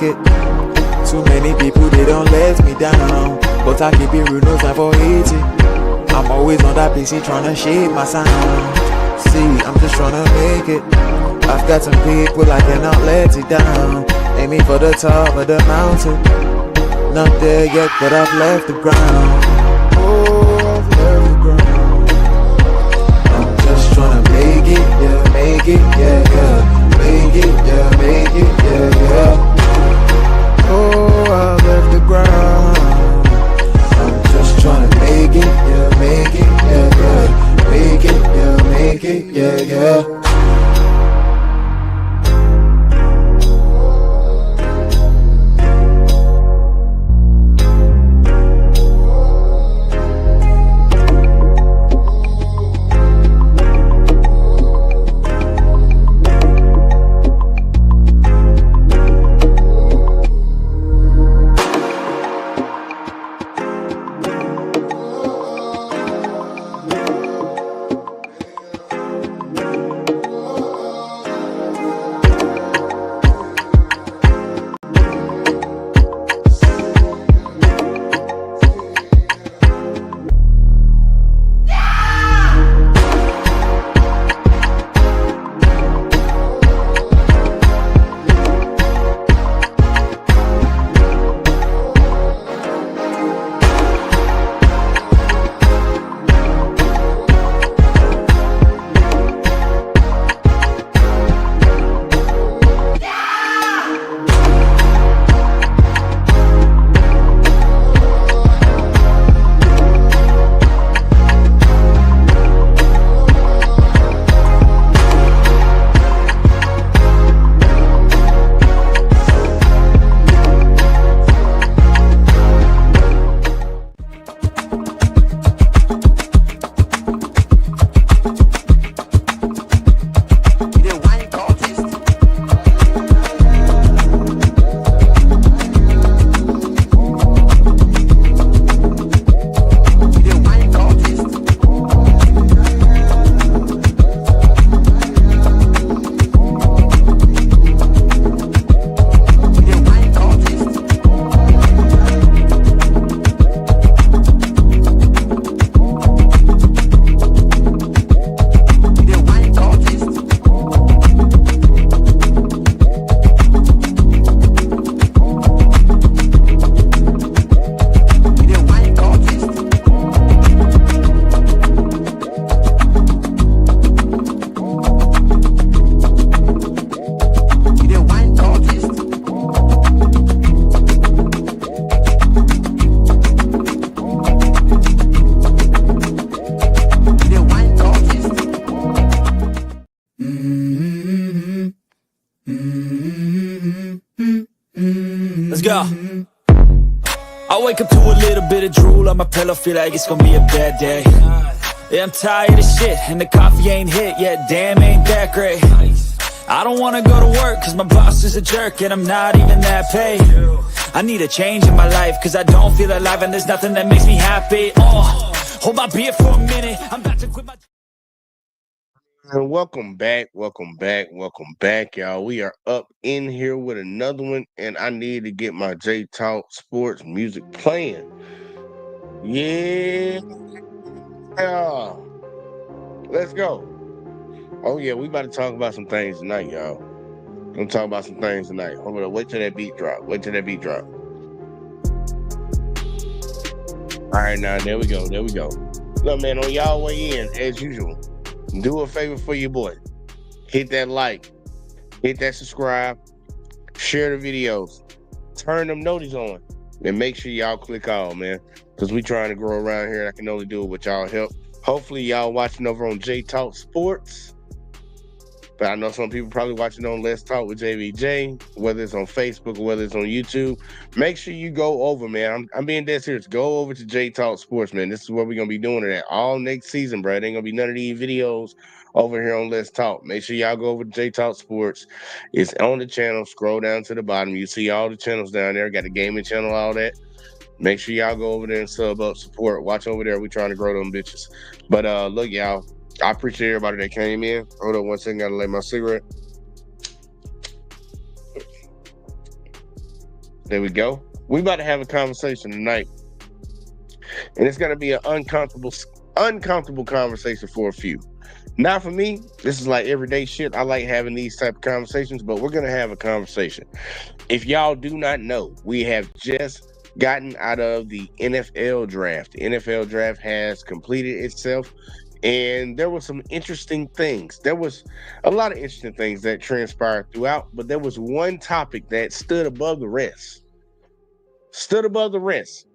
make it. Too many people, they don't let me down, but I keep it real, no time for hating. I'm always on that PC trying to shape my sound. See, I'm just trying to make it. I've got some people, I cannot let it down. Aiming for the top of the mountain. Not there yet, but I've left the ground. Oh, I've left the ground. I'm just trying to make it, yeah, make it, yeah, yeah. Make it, yeah, make it, yeah, yeah. Oh, I left the ground. I'm just trying to make it, yeah, make it, yeah, yeah. Make it, yeah, make it, yeah, yeah. Let's go. I wake up to a little bit of drool on my pillow, feel like it's gonna be a bad day. Yeah, I'm tired of shit, and the coffee ain't hit yet, damn, ain't that great. I don't wanna go to work, cause my boss is a jerk, and I'm not even that paid. I need a change in my life, cause I don't feel alive, and there's nothing that makes me happy. Oh, hold my beer for a minute, I'm about to quit my... And welcome back, y'all. We are up in here with another one, and I need to get my J Talk Sports music playing. Yeah. Let's go. Oh, yeah, we about to talk about some things tonight, y'all. I'm gonna talk about some things tonight. Hold on, wait till that beat drop. All right, now, there we go. Look, man, on y'all way in, as usual, do a favor for your boy. Hit that like, hit that subscribe, share the videos, turn them notices on, and make sure y'all click all, man, because we trying to grow around here, and I can only do it with y'all help. Hopefully, y'all watching over on J Talk Sports. But I know some people probably watching on Let's Talk with JVJ, whether it's on Facebook or whether it's on YouTube. Make sure you go over, man. I'm being dead serious. Go over to J Talk Sports, man. This is what we're going to be doing it at all next season, bro. There ain't going to be none of these videos over here on Let's Talk. Make sure y'all go over to J Talk Sports. It's on the channel. Scroll down to the bottom. You see all the channels down there. Got the gaming channel, all that. Make sure y'all go over there and sub up, support. Watch over there. We trying to grow them bitches. But look, y'all. I appreciate everybody that came in. Hold on one second, gotta light my cigarette. There we go. We about to have a conversation tonight, and it's gonna be an uncomfortable conversation for a few. Not for me. This is like everyday shit. I like having these type of conversations, but we're gonna have a conversation. If y'all do not know, we have just gotten out of the NFL draft. The NFL draft has completed itself, and there were some interesting things. There was a lot of interesting things that transpired throughout, but there was one topic that stood above the rest. Stood above the rest.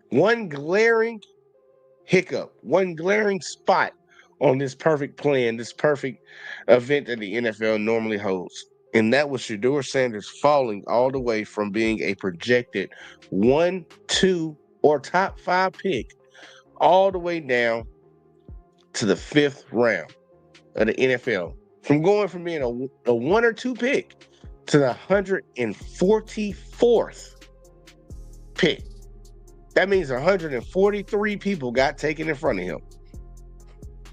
One glaring hiccup, one glaring spot on this perfect plan, this perfect event that the NFL normally holds. And that was Shedeur Sanders falling all the way from being a projected 1, 2, or top 5 pick all the way down to the 5th round of the NFL. From going from being a 1 or 2 pick to the 144th pick. That means 143 people got taken in front of him.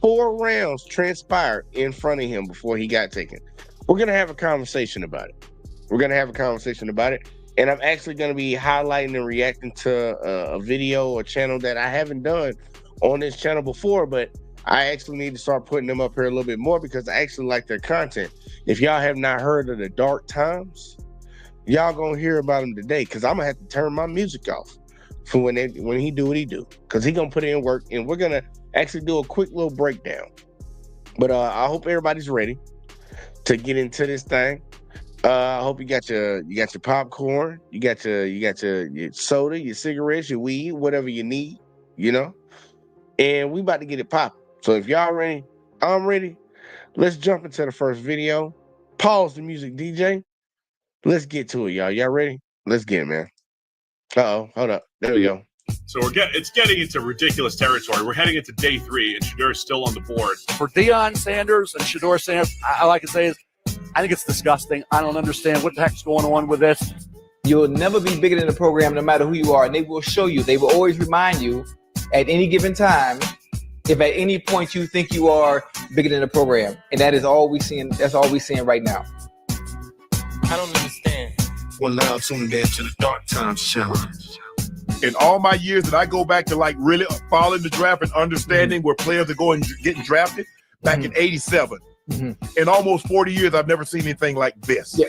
4 rounds transpired in front of him before he got taken. We're going to have a conversation about it. And I'm actually going to be highlighting and reacting to a video or channel that I haven't done on this channel before, but I actually need to start putting them up here a little bit more because I actually like their content. If y'all have not heard of the Dark Times, y'all going to hear about them today because I'm going to have to turn my music off for when he do what he do, because he gonna put in work, and we're gonna actually do a quick little breakdown. But I hope everybody's ready to get into this thing. I hope you got your popcorn, you got your soda, your cigarettes, your weed, whatever you need, and we about to get it popping. So if y'all ready, I'm ready. Let's jump into the first video. Pause the music, DJ. Let's get to it, y'all. Y'all ready? Let's get it, man. Uh-oh, hold up. There we go. So it's getting into ridiculous territory. We're heading into day 3, and Shedeur's still on the board. For Deion Sanders and Shedeur Sanders, I like to say, I think it's disgusting. I don't understand what the heck's going on with this. You'll never be bigger than the program, no matter who you are. And they will show you. They will always remind you at any given time, if at any point you think you are bigger than the program. And that is all we're seeing. That's all we're seeing right now. I don't understand. Well, now tuned in to the Dark Times Challenge. In all my years that I go back to like really following the draft and understanding where players are going getting drafted, back in '87, in almost 40 years, I've never seen anything like this. Yeah.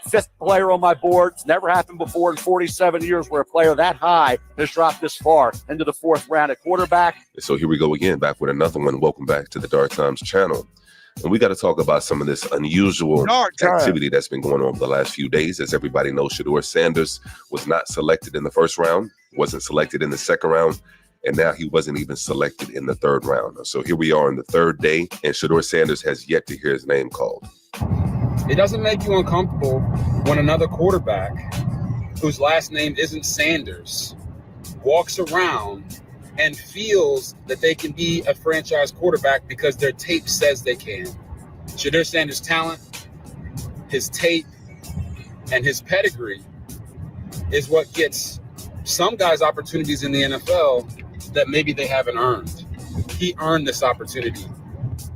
5th player on my board. It's never happened before in 47 years where a player that high has dropped this far into the 4th round at quarterback. So here we go again, back with another one. Welcome back to the Dark Times channel. And we got to talk about some of this unusual activity that's been going on for the last few days. As everybody knows, Shedeur Sanders was not selected in the 1st round, wasn't selected in the 2nd round, and now he wasn't even selected in the 3rd round. So here we are on the 3rd day, and Shedeur Sanders has yet to hear his name called. It doesn't make you uncomfortable when another quarterback whose last name isn't Sanders walks around and feels that they can be a franchise quarterback because their tape says they can. Shedeur Sanders' talent, his tape, and his pedigree is what gets some guys opportunities in the NFL that maybe they haven't earned. He earned this opportunity,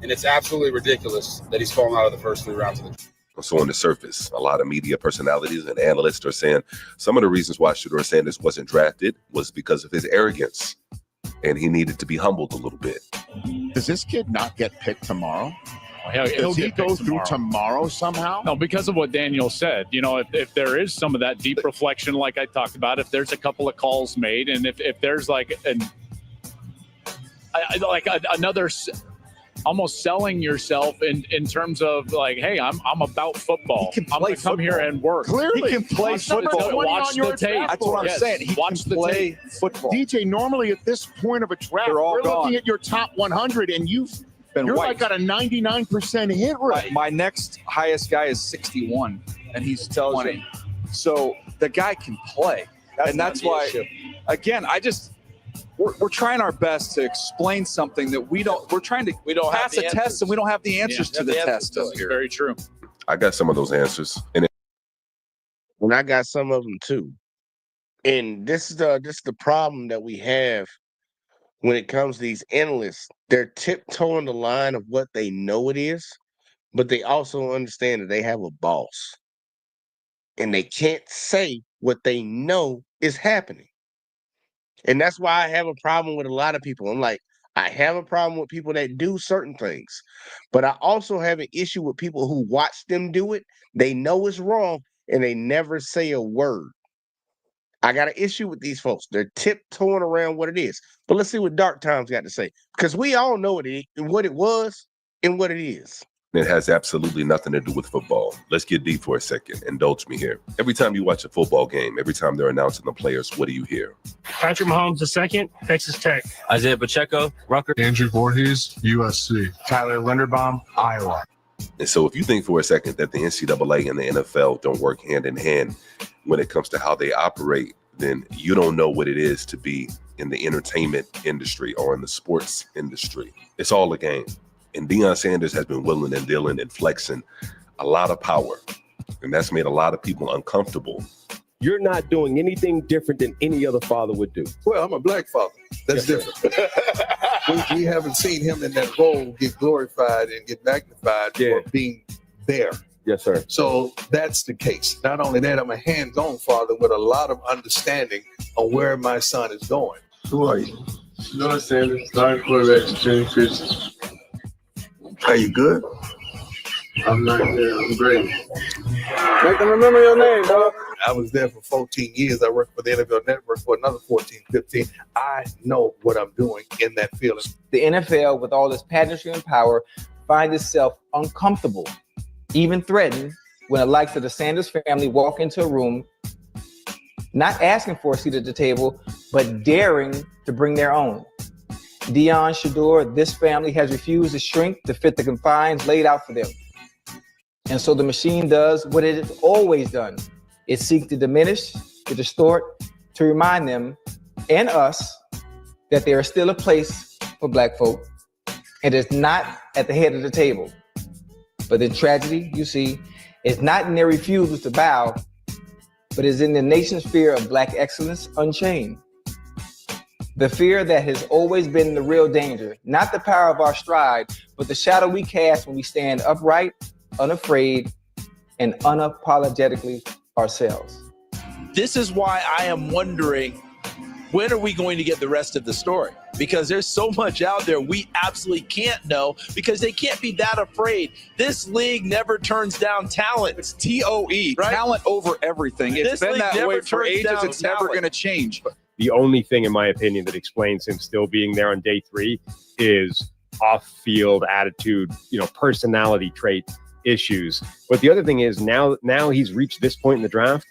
and it's absolutely ridiculous that he's fallen out of the first 3 rounds of the draft. So on the surface, a lot of media personalities and analysts are saying some of the reasons why Shedeur Sanders wasn't drafted was because of his arrogance, and he needed to be humbled a little bit. Does this kid not get picked tomorrow? He'll Does he go through tomorrow somehow? No, because of what Daniel said. If there is some of that deep reflection, like I talked about, if there's a couple of calls made, and if there's like another almost selling yourself in terms of like, hey, I'm about football. I'm going to come here and work. Clearly, he can play football. Watch the tape. That's what I'm saying. He watch the tape. Football. DJ, normally at this point of a draft, we're looking at your top 100, and you're like got a 99% hit rate. My next highest guy is 61, and he's 20. So the guy can play, and that's why. Again, we're trying our best to explain something that we don't pass a test, and we don't have the answers to the test. That's very true. I got some of those answers, and I got some of them too. And this is the problem that we have when it comes to these analysts. They're tiptoeing the line of what they know it is, but they also understand that they have a boss. And they can't say what they know is happening. And that's why I have a problem with a lot of people. I'm like, I have a problem with people that do certain things, but I also have an issue with people who watch them do it. They know it's wrong and they never say a word. I got an issue with these folks. They're tiptoeing around what it is. But let's see what Dark Times got to say, because we all know what it was and what it is. It has absolutely nothing to do with football. Let's get deep for a second. Indulge me here. Every time you watch a football game, every time they're announcing the players, what do you hear? Patrick Mahomes II, Texas Tech. Isaiah Pacheco, Rutgers. Andrew Voorhees, USC. Tyler Linderbaum, Iowa. And so if you think for a second that the NCAA and the NFL don't work hand in hand when it comes to how they operate, then you don't know what it is to be in the entertainment industry or in the sports industry. It's all a game. And Deion Sanders has been willing and dealing and flexing a lot of power. And that's made a lot of people uncomfortable. You're not doing anything different than any other father would do. Well, I'm a black father. That's different. we haven't seen him in that role get glorified and get magnified for being there. Yes, sir. So that's the case. Not only that, I'm a hands-on father with a lot of understanding on where my son is going. Who are you? Shedeur Sanders, starting quarterback for Jimmy Christian. Are you good? I'm not there. I'm great. Make them remember your name, dog. I was there for 14 years. I worked for the NFL Network for another 14, 15. I know what I'm doing in that field. The NFL, with all its pageantry and power, finds itself uncomfortable, even threatened, when the likes of the Sanders family walk into a room, not asking for a seat at the table, but daring to bring their own. Deion, Shedeur, this family has refused to shrink to fit the confines laid out for them. And so the machine does what it has always done. It seeks to diminish, to distort, to remind them and us that there is still a place for Black folk, and it's not at the head of the table. But the tragedy, you see, is not in their refusal to bow, but is in the nation's fear of Black excellence unchained. The fear that has always been the real danger, not the power of our stride, but the shadow we cast when we stand upright, unafraid, and unapologetically ourselves. This is why I am wondering, when are we going to get the rest of the story? Because there's so much out there we absolutely can't know, because they can't be that afraid. This league never turns down talent. It's TOE, right? Talent over everything. It's been that way for ages. It's never going to change. The only thing, in my opinion, that explains him still being there on day 3 is off-field attitude, personality trait issues. But the other thing is now he's reached this point in the draft,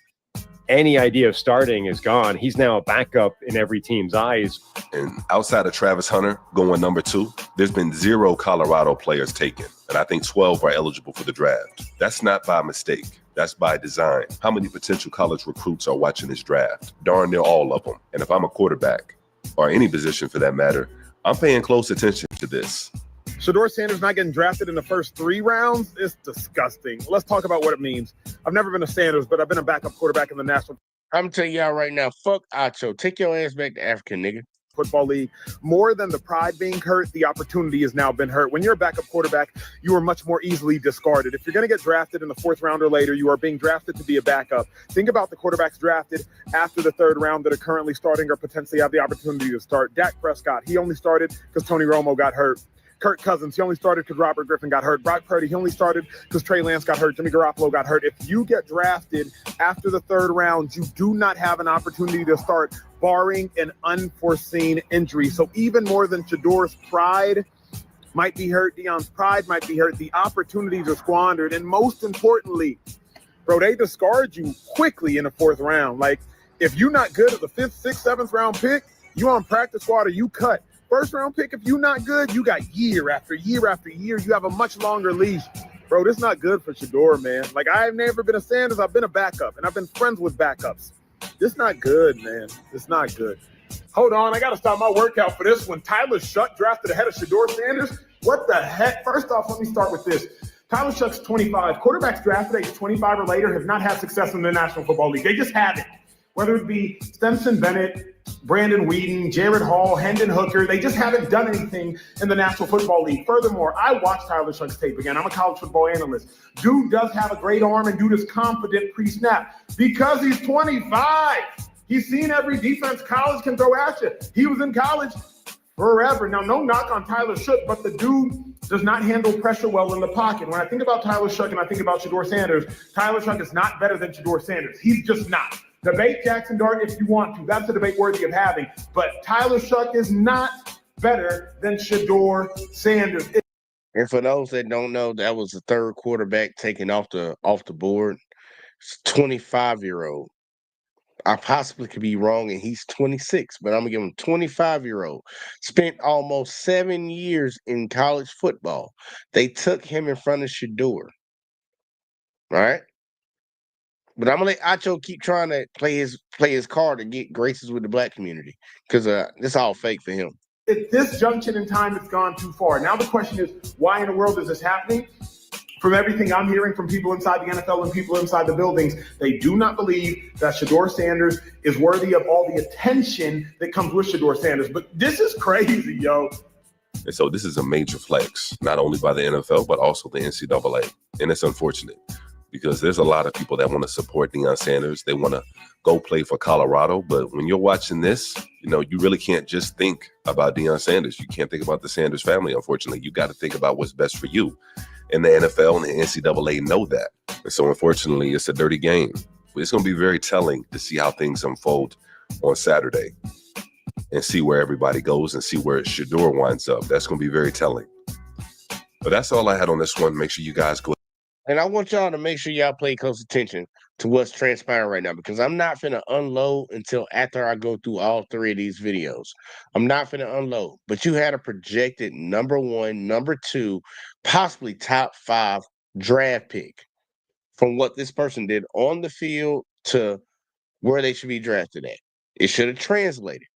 any idea of starting is gone. He's now a backup in every team's eyes. And outside of Travis Hunter going number 2, there's been 0 Colorado players taken. And I think 12 are eligible for the draft. That's not by mistake. That's by design. How many potential college recruits are watching this draft? Darn near all of them. And if I'm a quarterback, or any position for that matter, I'm paying close attention to this. Shedeur Sanders not getting drafted in the first 3 rounds is disgusting. Let's talk about what it means. I've never been a Sanders, but I've been a backup quarterback in the National. I'm telling y'all right now, fuck Acho. Take your ass back to Africa, nigga. Football League. More than the pride being hurt, the opportunity has now been hurt. When you're a backup quarterback, you are much more easily discarded. If you're going to get drafted in the 4th round or later, you are being drafted to be a backup. Think about the quarterbacks drafted after the 3rd round that are currently starting or potentially have the opportunity to start. Dak Prescott, he only started because Tony Romo got hurt. Kirk Cousins, he only started because Robert Griffin got hurt. Brock Purdy, he only started because Trey Lance got hurt. Jimmy Garoppolo got hurt. If you get drafted after the 3rd round, you do not have an opportunity to start, barring an unforeseen injury. So even more than Shedeur's pride might be hurt, Deion's pride might be hurt, the opportunities are squandered. And most importantly, bro, they discard you quickly in the 4th round. Like, if you're not good at the 5th, 6th, 7th round pick, you on practice squad or you cut. 1st round pick, if you're not good, you got year after year after year. You have a much longer leash. Bro, this is not good for Shedeur, man. Like, I've never been a Sanders. I've been a backup, and I've been friends with backups. This not good, man. It's not good. Hold on, I got to stop my workout for this one. Tyler Shuck drafted ahead of Shedeur Sanders. What the heck? First off, let me start with this. Tyler Shuck's 25. Quarterbacks drafted age 25 or later have not had success in the National Football League. They just haven't. Whether it be Stetson Bennett, Brandon Whedon, Jared Hall, Hendon Hooker. They just haven't done anything in the National Football League. Furthermore, I watched Tyler Shuck's tape again. I'm a college football analyst. Dude does have a great arm, and dude is confident pre-snap because he's 25. He's seen every defense college can throw at you. He was in college forever. Now, no knock on Tyler Shough, but the dude does not handle pressure well in the pocket. When I think about Tyler Shough and I think about Shedeur Sanders, Tyler Shough is not better than Shedeur Sanders. He's just not. Debate Jackson Dart if you want to. That's a debate worthy of having. But Tyler Shough is not better than Shedeur Sanders. And for those that don't know, that was the third quarterback taken off the board. 25-year-old. I possibly could be wrong, and he's 26, but I'm gonna give him 25-year-old. Spent almost 7 years in college football. They took him in front of Shedeur. All right. But I'm gonna let Acho keep trying to play his card to get graces with the black community because this all fake for him. At this junction in time, it's gone too far. Now the question is, why in the world is this happening? From everything I'm hearing from people inside the NFL and people inside the buildings, they do not believe that Shedeur Sanders is worthy of all the attention that comes with Shedeur Sanders. But this is crazy, yo. And so this is a major flex, not only by the NFL, but also the NCAA. And it's unfortunate because there's a lot of people that want to support Deion Sanders. They want to go play for Colorado. But when you're watching this, you really can't just think about Deion Sanders. You can't think about the Sanders family, unfortunately. You got to think about what's best for you. And the NFL and the NCAA know that. And so, unfortunately, it's a dirty game. But it's going to be very telling to see how things unfold on Saturday and see where everybody goes and see where Shedeur winds up. That's going to be very telling. But that's all I had on this one. Make sure you guys go. And I want y'all to make sure y'all pay close attention to what's transpiring right now because I'm not finna unload until after I go through all three of these videos. I'm not finna unload. But you had a projected number 1, number 2, possibly top 5 draft pick from what this person did on the field to where they should be drafted at. It should have translated.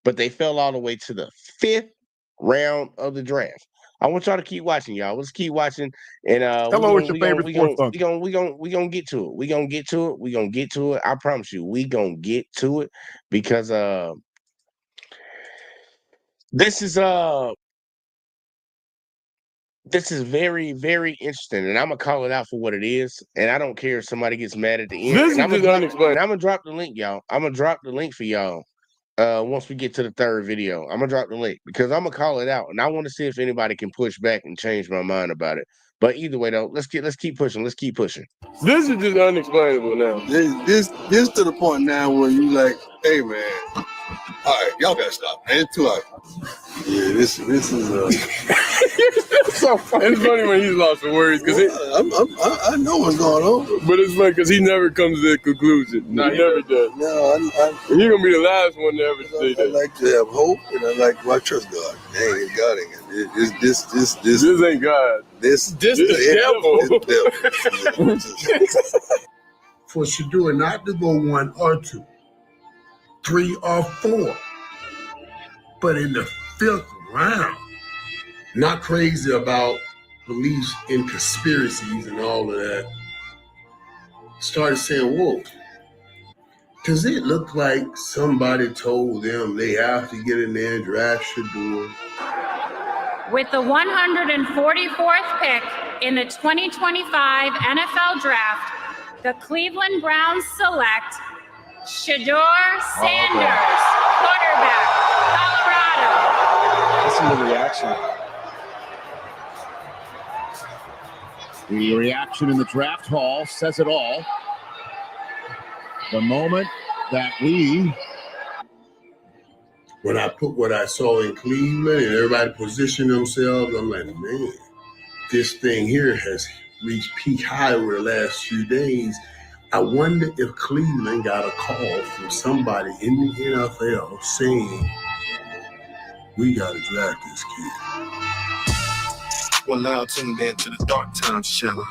But they fell all the way to the 5th round of the draft. I want y'all to keep watching, y'all. Let's keep watching, and Hello, what's your favorite sports song? We gonna get to it. We gonna get to it. We gonna get to it. I promise you, we gonna get to it because this is very, very interesting, and I'm gonna call it out for what it is. And I don't care if somebody gets mad at the end. This is I'm just unexplained. gonna drop the link, y'all. I'm gonna drop the link for y'all. Once we get to the third video, I'm gonna drop the link because I'm gonna call it out, and I want to see if anybody can push back and change my mind about it. But either way, though, let's keep pushing. Let's keep pushing. This is just unexplainable now. This to the point now where you like, hey man, all right, y'all gotta stop, man. It's too hard. Yeah, this is It's so funny. It's funny when he's lost for words because I know what's going on, but it's funny because he never comes to that conclusion. No, he never does. No, He's gonna be the last one to ever say I that. like to have hope, and I like to trust God. Dang, God ain't this ain't God. This the devil. For Shedeur not to go 1 or 2, 3 or 4, but in the 5th round, not crazy about beliefs in conspiracies and all of that. Started saying, whoa, does it look like somebody told them they have to get in there and draft Shedeur? With the 144th pick in the 2025 NFL Draft, the Cleveland Browns select Shedeur Sanders, quarterback, Colorado. Listen to the reaction. The reaction in the draft hall says it all. The moment that when I put what I saw in Cleveland and everybody positioned themselves, I'm like, man, this thing here has reached peak high over the last few days. I wonder if Cleveland got a call from somebody in the NFL saying, we got to draft this kid. Well, now tuned in to the Dark Times channel.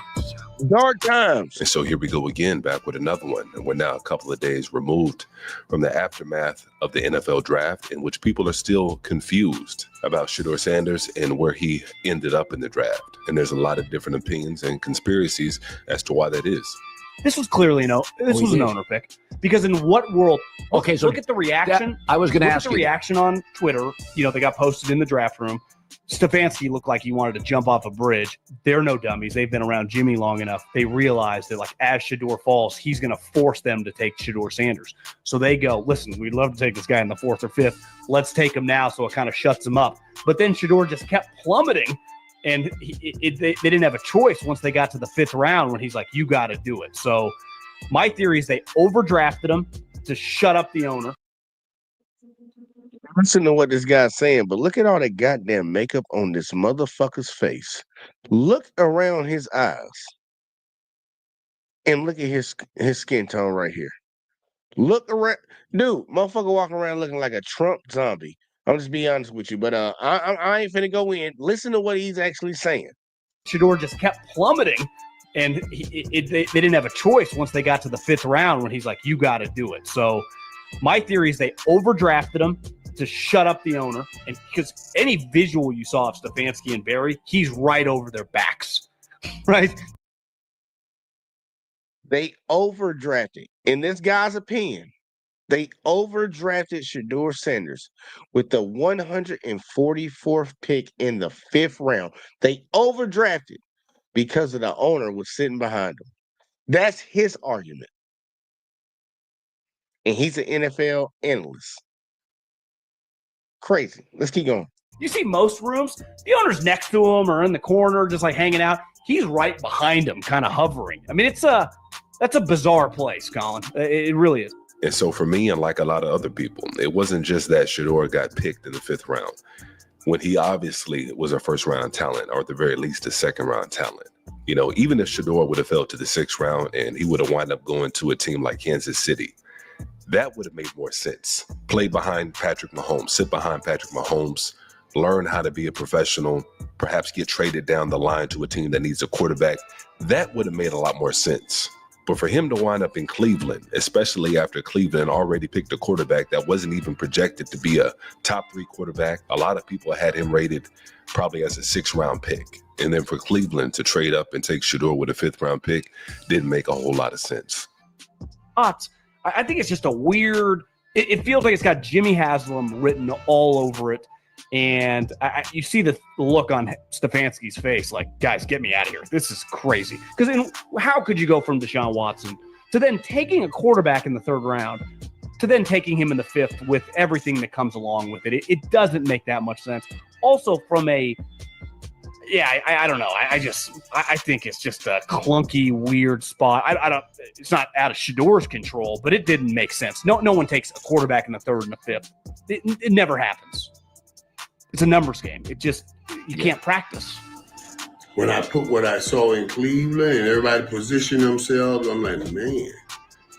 Dark times. And so here we go again, back with another one. And we're now a couple of days removed from the aftermath of the NFL draft, in which people are still confused about Shedeur Sanders and where he ended up in the draft. And there's a lot of different opinions and conspiracies as to why that is. This was clearly this was an owner pick. Because in what world? Okay, so look at the reaction. I was going to ask the reaction on Twitter. They got posted in the draft room. Stefanski looked like he wanted to jump off a bridge. They're no dummies. They've been around Jimmy long enough. They realize that, like, as Shedeur falls, he's going to force them to take Shedeur Sanders. So they go, listen, we'd love to take this guy in the 4th or 5th. Let's take him now. So it kind of shuts him up. But then Shedeur just kept plummeting, and they didn't have a choice once they got to the 5th round when he's like, you got to do it. So my theory is they overdrafted him to shut up the owner. Listen to what this guy's saying, but look at all that goddamn makeup on this motherfucker's face. Look around his eyes. And look at his skin tone right here. Look around. Dude, motherfucker walking around looking like a Trump zombie. I'm just being honest with you, but I ain't finna go in. Listen to what he's actually saying. Shedeur just kept plummeting, and they didn't have a choice once they got to the 5th round when he's like, you got to do it. So my theory is they overdrafted him to shut up the owner, and because any visual you saw of Stefanski and Barry, he's right over their backs, right? They overdrafted, in this guy's opinion, they overdrafted Shedeur Sanders with the 144th pick in the 5th round. They overdrafted because of the owner was sitting behind him. That's his argument. And he's an NFL analyst. Crazy. Let's keep going. You see most rooms, the owner's next to him or in the corner, just like hanging out. He's right behind him, kind of hovering. I mean, that's a bizarre place, Colin. It really is. And so for me, and like a lot of other people, it wasn't just that Shedeur got picked in the 5th round when he obviously was a 1st round talent, or at the very least a 2nd round talent. Even if Shedeur would have fell to the 6th round and he would have wound up going to a team like Kansas City, that would have made more sense. Play behind Patrick Mahomes, sit behind Patrick Mahomes, learn how to be a professional, perhaps get traded down the line to a team that needs a quarterback. That would have made a lot more sense. But for him to wind up in Cleveland, especially after Cleveland already picked a quarterback that wasn't even projected to be a top 3 quarterback, a lot of people had him rated probably as a 6th round pick. And then for Cleveland to trade up and take Shedeur with a 5th round pick didn't make a whole lot of sense. I think it's just a weird – it feels like it's got Jimmy Haslam written all over it. And you see the look on Stefanski's face, like, guys, get me out of here. This is crazy. Because how could you go from Deshaun Watson to then taking a quarterback in the 3rd round to then taking him in the 5th with everything that comes along with it? It doesn't make that much sense. Also from I don't know. I think it's just a clunky, weird spot. It's not out of Shedeur's control, but it didn't make sense. No one takes a quarterback in the 3rd and the 5th. It never happens. It's a numbers game. You can't practice. When I put what I saw in Cleveland and everybody positioned themselves, I'm like, man,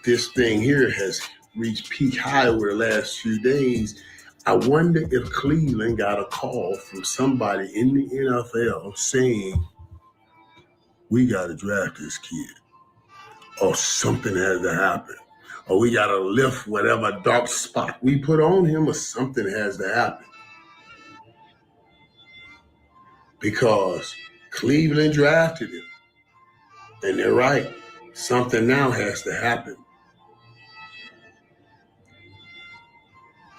this thing here has reached peak high over the last few days. I wonder if Cleveland got a call from somebody in the NFL saying, we got to draft this kid, or something has to happen, or we got to lift whatever dark spot we put on him, or something has to happen. Because Cleveland drafted him. And they're right. Something now has to happen.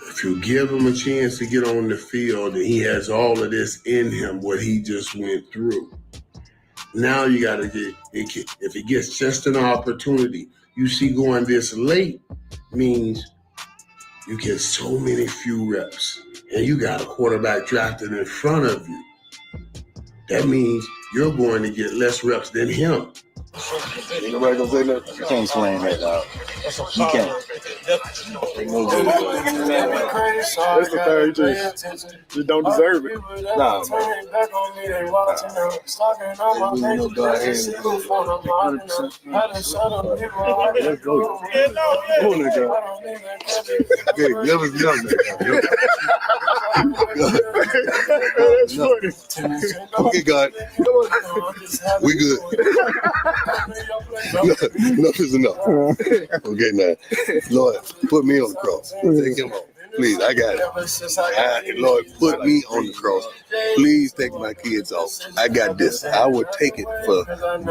If you give him a chance to get on the field and he has all of this in him, what he just went through, now you got to get, if he gets just an opportunity, you see going this late means you get so many few reps and you got a quarterback drafted in front of you. That means you're going to get less reps than him. Ain't nobody gonna say that? You can't explain that, dog. You can't. That's the third you don't deserve it. Nah, let's go. Come on, nigga. Hey, never done that. That's funny. Okay, God. We good. Enough is enough. Okay, now, Lord, put me on the cross. Take him home. Please, I got it. Lord, put me on the cross. Please take my kids off. I got this. I will take it for them.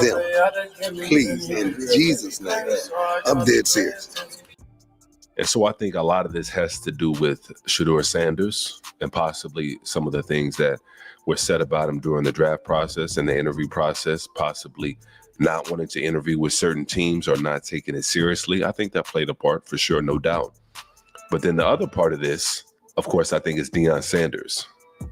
Please, in Jesus' name. I'm dead serious. And so I think a lot of this has to do with Shedeur Sanders and possibly some of the things that were said about him during the draft process and the interview process, possibly not wanting to interview with certain teams or not taking it seriously. I think that played a part for sure, no doubt. But then the other part of this, of course, I think is Deion Sanders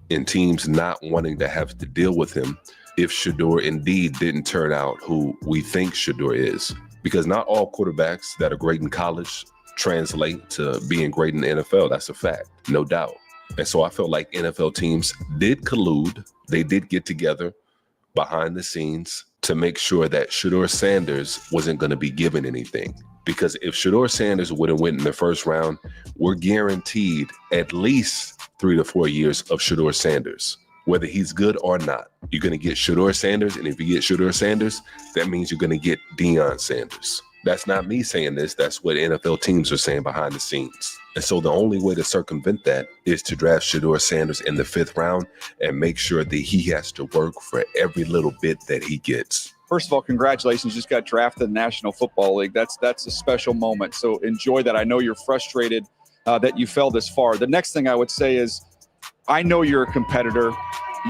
and teams not wanting to have to deal with him if Shedeur indeed didn't turn out who we think Shedeur is. Because not all quarterbacks that are great in college translate to being great in the NFL. That's a fact, no doubt. And so I felt like NFL teams did collude. They did get together behind the scenes to make sure that Shedeur Sanders wasn't going to be given anything. Because if Shedeur Sanders would have went in the first round, we're guaranteed at least 3 to 4 years of Shedeur Sanders. Whether he's good or not, you're going to get Shedeur Sanders. And if you get Shedeur Sanders, that means you're going to get Deion Sanders. That's not me saying this. That's what NFL teams are saying behind the scenes. And so the only way to circumvent that is to draft Shedeur Sanders in the 5th round and make sure that he has to work for every little bit that he gets. First of all, congratulations. You just got drafted in the National Football League. That's a special moment. So enjoy that. I know you're frustrated that you fell this far. The next thing I would say is, I know you're a competitor.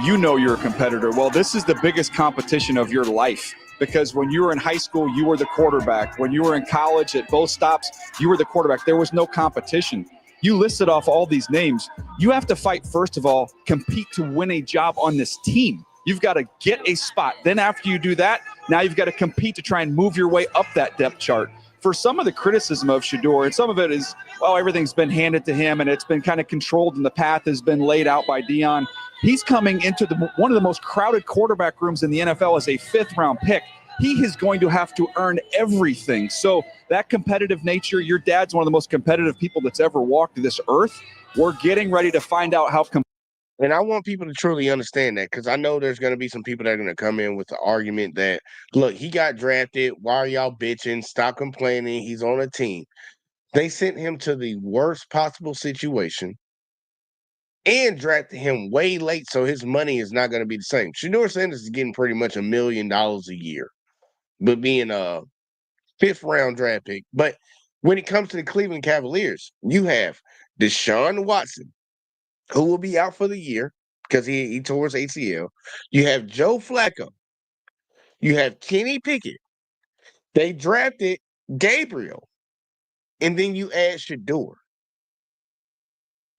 You know you're a competitor. Well, this is the biggest competition of your life. Because when you were in high school, you were the quarterback. When you were in college at both stops, you were the quarterback. There was no competition. You listed off all these names. You have to fight, first of all, compete to win a job on this team. You've got to get a spot. Then after you do that, now you've got to compete to try and move your way up that depth chart. For some of the criticism of Shedeur, and some of it is, well, everything's been handed to him and it's been kind of controlled and the path has been laid out by Deion. He's coming into one of the most crowded quarterback rooms in the NFL as a 5th round pick. He is going to have to earn everything. So that competitive nature, your dad's one of the most competitive people that's ever walked this earth. We're getting ready to find out how And I want people to truly understand that, because I know there's going to be some people that are going to come in with the argument that, look, he got drafted. Why are y'all bitching? Stop complaining. He's on a team. They sent him to the worst possible situation and drafted him way late, so his money is not going to be the same. Shedeur Sanders is getting pretty much $1 million a year, but being a 5th round draft pick. But when it comes to the Cleveland Cavaliers, you have Deshaun Watson, who will be out for the year because he tore his ACL. You have Joe Flacco. You have Kenny Pickett. They drafted Gabriel. And then you add Shedeur.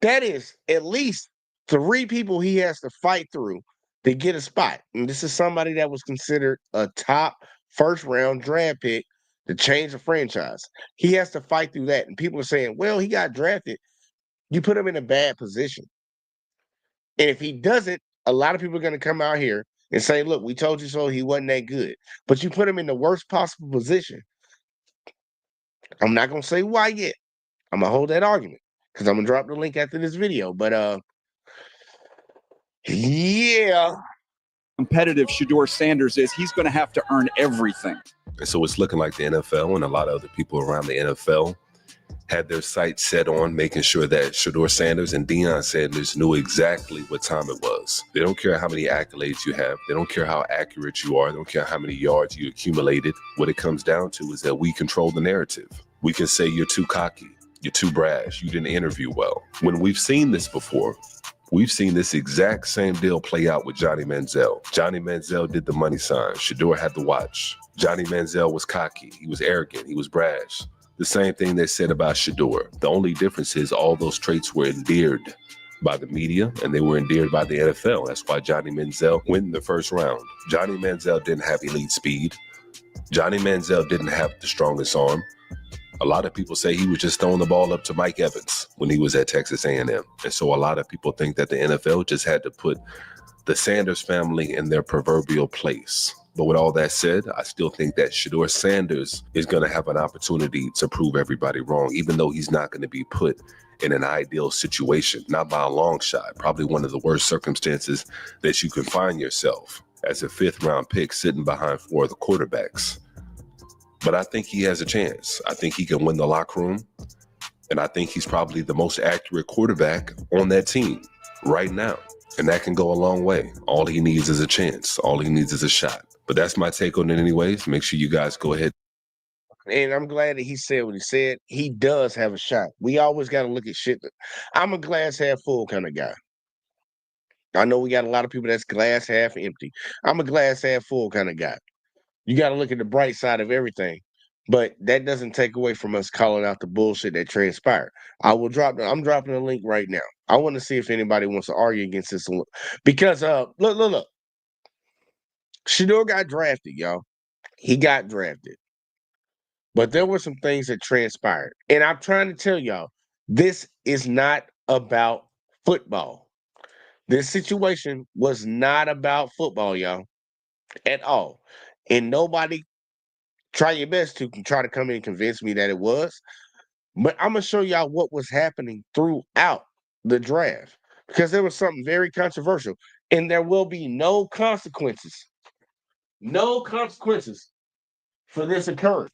That is at least 3 people he has to fight through to get a spot. And this is somebody that was considered a top 1st round draft pick to change the franchise. He has to fight through that. And people are saying, well, he got drafted. You put him in a bad position. And if he doesn't, a lot of people are going to come out here and say, look, we told you so, he wasn't that good. But you put him in the worst possible position. I'm not going to say why yet. I'm going to hold that argument because I'm going to drop the link after this video. But, yeah. competitive Shedeur Sanders is, he's going to have to earn everything. And so it's looking like the NFL and a lot of other people around the NFL had their sights set on making sure that Shedeur Sanders and Deion Sanders knew exactly what time it was. They don't care how many accolades you have. They don't care how accurate you are. They don't care how many yards you accumulated. What it comes down to is that we control the narrative. We can say you're too cocky, you're too brash, you didn't interview well. When we've seen this before, we've seen this exact same deal play out with Johnny Manziel. Johnny Manziel did the money sign. Shedeur had the watch. Johnny Manziel was cocky. He was arrogant. He was brash. The same thing they said about Shedeur. The only difference is all those traits were endeared by the media and they were endeared by the NFL. That's why Johnny Manziel went in the 1st round. Johnny Manziel didn't have elite speed. Johnny Manziel didn't have the strongest arm. A lot of people say he was just throwing the ball up to Mike Evans when he was at Texas A&M. And so a lot of people think that the NFL just had to put the Sanders family in their proverbial place. But with all that said, I still think that Shedeur Sanders is going to have an opportunity to prove everybody wrong, even though he's not going to be put in an ideal situation, not by a long shot, probably one of the worst circumstances that you can find yourself as a 5th round pick sitting behind 4 of the quarterbacks. But I think he has a chance. I think he can win the locker room. And I think he's probably the most accurate quarterback on that team right now. And that can go a long way. All he needs is a chance. All he needs is a shot. But that's my take on it anyways. Make sure you guys go ahead. And I'm glad that he said what he said. He does have a shot. We always got to look at shit. I'm a glass half full kind of guy. I know we got a lot of people that's glass half empty. I'm a glass half full kind of guy. You got to look at the bright side of everything. But that doesn't take away from us calling out the bullshit that transpired. I'm dropping a link right now. I want to see if anybody wants to argue against this. Because look. Shedeur got drafted, y'all. He got drafted. But there were some things that transpired. And I'm trying to tell y'all, this is not about football. This situation was not about football, y'all, at all. And nobody, try your best to try to come in and convince me that it was. But I'm going to show y'all what was happening throughout the draft. Because there was something very controversial. And there will be no consequences. No consequences for this occurring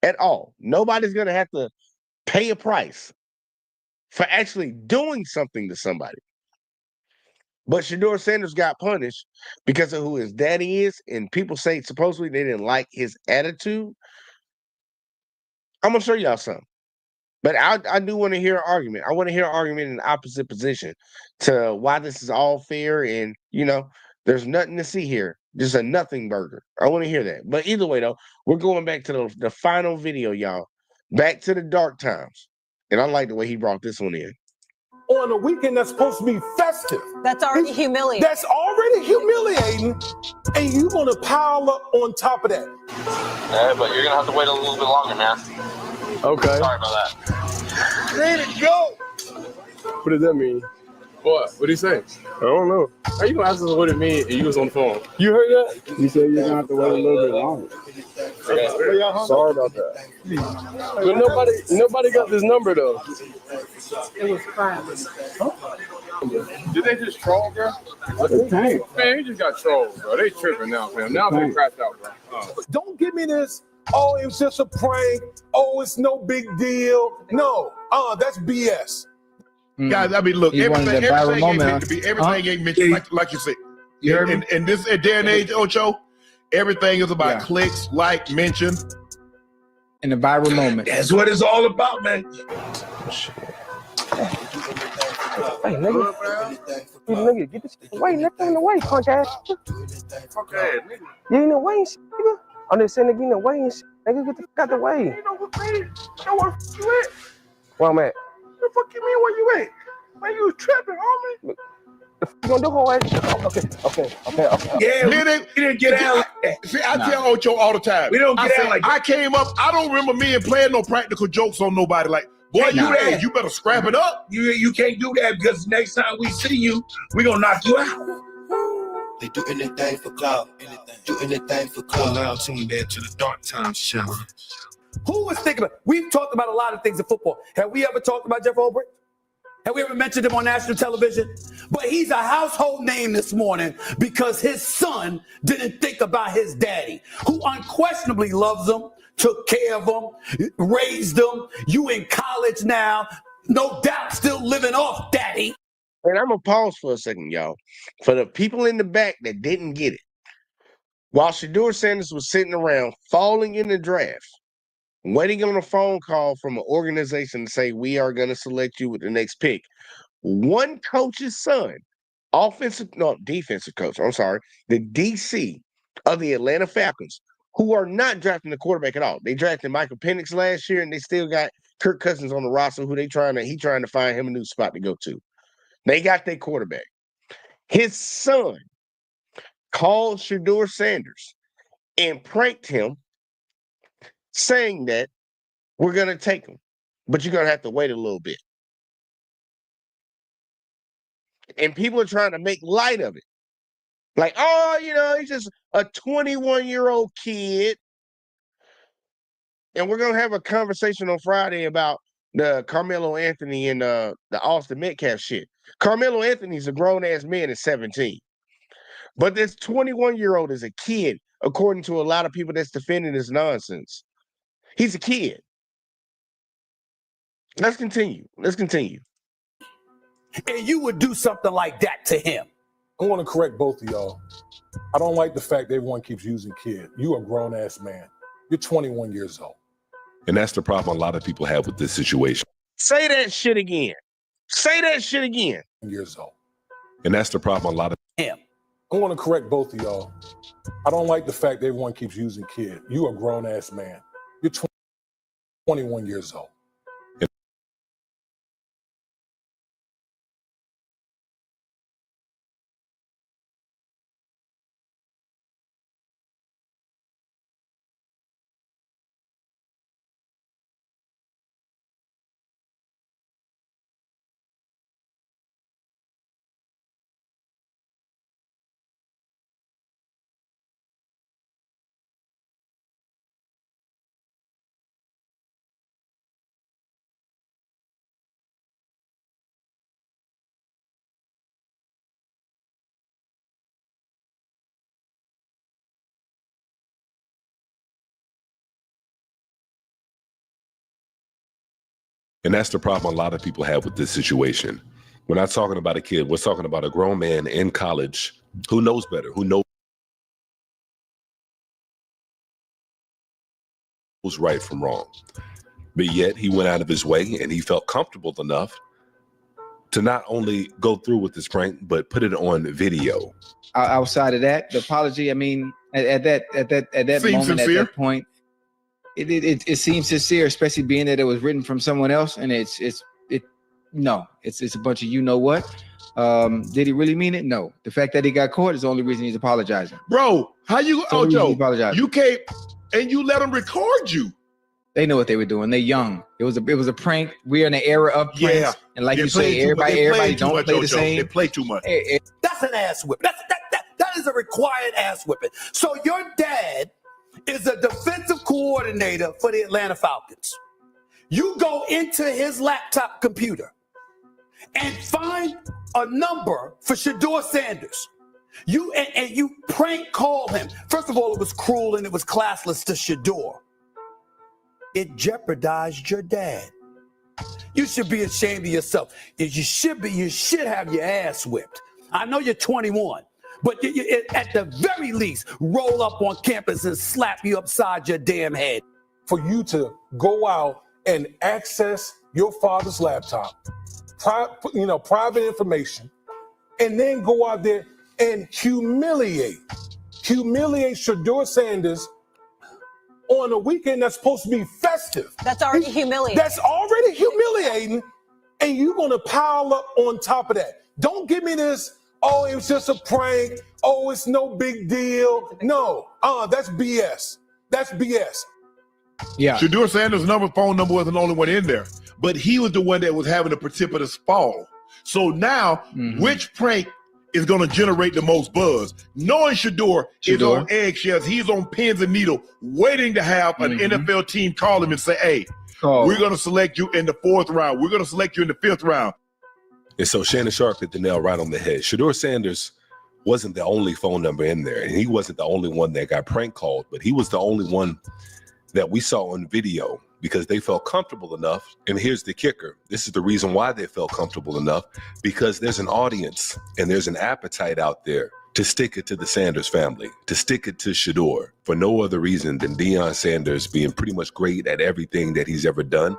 at all. Nobody's going to have to pay a price for actually doing something to somebody. But Shedeur Sanders got punished because of who his daddy is, and people say supposedly they didn't like his attitude. I'm going to show y'all something. But I do want to hear an argument. I want to hear an argument in the opposite position to why this is all fair and, there's nothing to see here. Just a nothing burger. I want to hear that. But either way, though, we're going back to the final video, y'all. Back to the dark times. And I like the way he brought this one in. On a weekend that's supposed to be festive. That's already humiliating. That's already humiliating. And you're going to pile up on top of that. Yeah, but you're going to have to wait a little bit longer, man. Okay. Sorry about that. Ready to go. What does that mean? What? What did he say? I don't know. How you gonna ask us what it means and you was on the phone? You heard that? You said you're gonna have to wait a little bit longer. Sorry about that. But nobody got this number though. It was private. Did they just troll, bro? Man, he just got trolled, bro. They tripping now, fam. Now they crashed out, bro. Don't give me this. Oh, it was just a prank. Oh, it's no big deal. No, that's BS. Guys, I mean, look, everything ain't meant to be, like you said. In this day and age, Ocho, everything is about clicks, like, mention. In the viral moment. That's what it's all about, man. Hey, nigga, get this away, nigga, in the way, punk ass. Fuck ass, nigga. You ain't in the way and shit, nigga. I'm just saying, nigga, in the way and shit. Nigga, get the fuck out the way. You know what, man? Know where you at? Where I'm at? The fuck you mean where you at? Man, you was tripping, homie. The fuck you gonna do, whole ass? Okay. Yeah, we didn't get out like that. See, I tell Ocho all the time. We don't get out like that. I came up, I don't remember me and playing no practical jokes on nobody. Like, boy, you better scrap it up. You can't do that because next time we see you, we gonna knock you out. They do anything for clout. Do anything for clout. Now tuned in to the Dark Times channel. Who was thinking about? We've talked about a lot of things in football. Have we ever talked about Jeff Ulbrich? Have we ever mentioned him on national television? But he's a household name this morning because his son didn't think about his daddy, who unquestionably loves him, took care of him, raised him. You in college now, no doubt still living off daddy. And I'm going to pause for a second, y'all. For the people in the back that didn't get it, while Shedeur Sanders was sitting around falling in the draft, waiting on a phone call from an organization to say, we are going to select you with the next pick, one coach's son, defensive coach, I'm sorry, the DC of the Atlanta Falcons, who are not drafting the quarterback at all. They drafted Michael Penix last year, and they still got Kirk Cousins on the roster, who he trying to find him a new spot to go to. They got their quarterback. His son called Shedeur Sanders and pranked him, saying that we're going to take him, but you're going to have to wait a little bit. And people are trying to make light of it. Like, he's just a 21-year-old kid. And we're going to have a conversation on Friday about the Carmelo Anthony and the Austin Metcalf shit. Carmelo Anthony's a grown-ass man at 17. But this 21-year-old is a kid, according to a lot of people that's defending this nonsense. He's a kid. Let's continue. Let's continue. And you would do something like that to him. I want to correct both of y'all. I don't like the fact that everyone keeps using kid. You a grown-ass man. You're 21 years old. And that's the problem a lot of people have with this situation. Say that shit again. Say that shit again. Years old. And that's the problem a lot of him. I want to correct both of y'all. I don't like the fact that everyone keeps using kid. You a grown-ass man. You're 21 years old. And that's the problem a lot of people have with this situation. We're not talking about a kid. We're talking about a grown man in college who knows better, who knows right from wrong. But yet he went out of his way and he felt comfortable enough to not only go through with this prank, but put it on video. Outside of that, the apology, I mean, at that moment, sincere. at that point, it seems sincere, especially being that it was written from someone else, and it's a bunch of you know what. Did he really mean it? No. The fact that he got caught is the only reason he's apologizing. Bro, how you? Oh, Joe, you can't, and you let him record you. They know what they were doing. They young. It was a prank. We're in an era of pranks, Yeah. and like They you say, everybody don't play the same. They play too much. That's an ass whip. That is a required ass whipping. So your dad is a defensive coordinator for the Atlanta Falcons. You go into his laptop computer and find a number for Shedeur Sanders. You prank call him. First of all, it was cruel and it was classless to Shedeur. It jeopardized your dad. You should be ashamed of yourself. You should have your ass whipped. I know you're 21, but you, at the very least, roll up on campus and slap you upside your damn head. For you to go out and access your father's laptop, private information, and then go out there and humiliate Shedeur Sanders on a weekend that's supposed to be festive. That's already humiliating. That's already humiliating, and you're gonna pile up on top of that. Don't give me this, oh, it was just a prank, oh, it's no big deal. No, that's BS. That's BS. Yeah. Shedeur Sanders' phone number wasn't the only one in there, but he was the one that was having a precipitous fall. So now, which prank is going to generate the most buzz? Knowing Shedeur is on eggshells, he's on pins and needles, waiting to have an NFL team call him and say, hey, we're going to select you in the 4th round. We're going to select you in the 5th round. And so Shannon Sharp hit the nail right on the head. Shedeur Sanders wasn't the only phone number in there, and he wasn't the only one that got prank called, but he was the only one that we saw on video because they felt comfortable enough. And here's the kicker. This is the reason why they felt comfortable enough, because there's an audience and there's an appetite out there to stick it to the Sanders family, to stick it to Shedeur for no other reason than Deion Sanders being pretty much great at everything that he's ever done,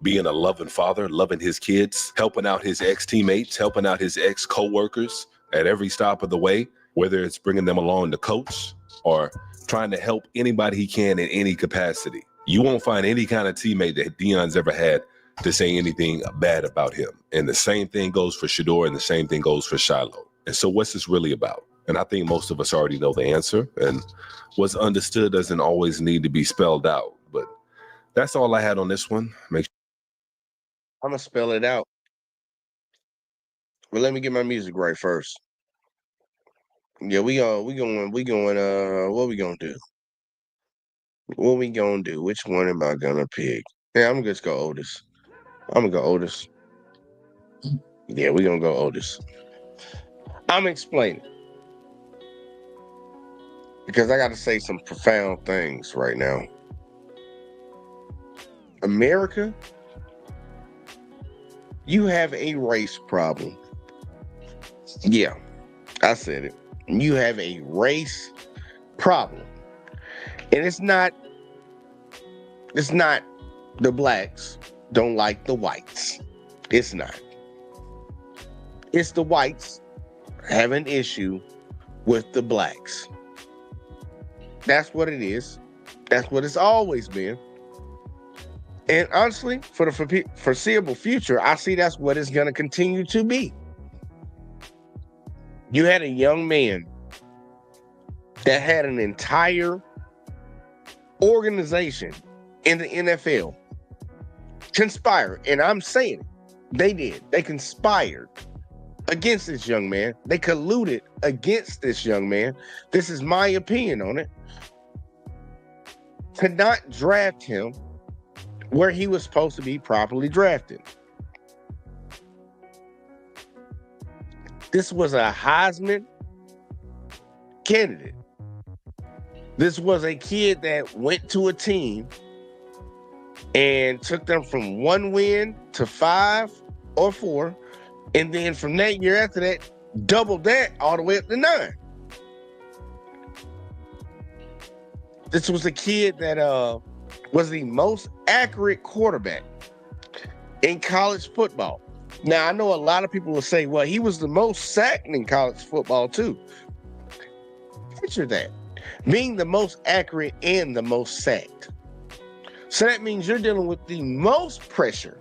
being a loving father, loving his kids, helping out his ex-teammates, helping out his ex-coworkers at every stop of the way, whether it's bringing them along to coach or trying to help anybody he can in any capacity. You won't find any kind of teammate that Deion's ever had to say anything bad about him. And the same thing goes for Shedeur, and the same thing goes for Shiloh. And so what's this really about? And I think most of us already know the answer, and what's understood doesn't always need to be spelled out. But that's all I had on this one. I'm gonna spell it out. But let me get my music right first. Yeah, we going, what we gonna do? What we gonna do? Which one am I gonna pick? Yeah, I'm gonna just go Otis. I'm gonna go Otis. Yeah, we gonna go Otis. I'm explaining. Because I gotta say some profound things right now. America you have a race problem. Yeah, I said it. You have a race problem. And it's not the blacks don't like the whites. It's not. It's the whites have an issue with the blacks. That's what it is. That's what it's always been. And honestly, for the foreseeable future, I see that's what it's going to continue to be. You had a young man that had an entire organization in the NFL conspire, and I'm saying it, they did. They conspired against this young man. They colluded against this young man. This is my opinion on it. To not draft him where he was supposed to be properly drafted. This was a Heisman candidate. This was a kid that went to a team and took them from 1 win to 5 or 4. And then from that year after that, doubled that all the way up to 9. This was a kid that was the most accurate quarterback in college football. Now, I know a lot of people will say, well, he was the most sacked in college football too. Picture that. Being the most accurate and the most sacked. So that means you're dealing with the most pressure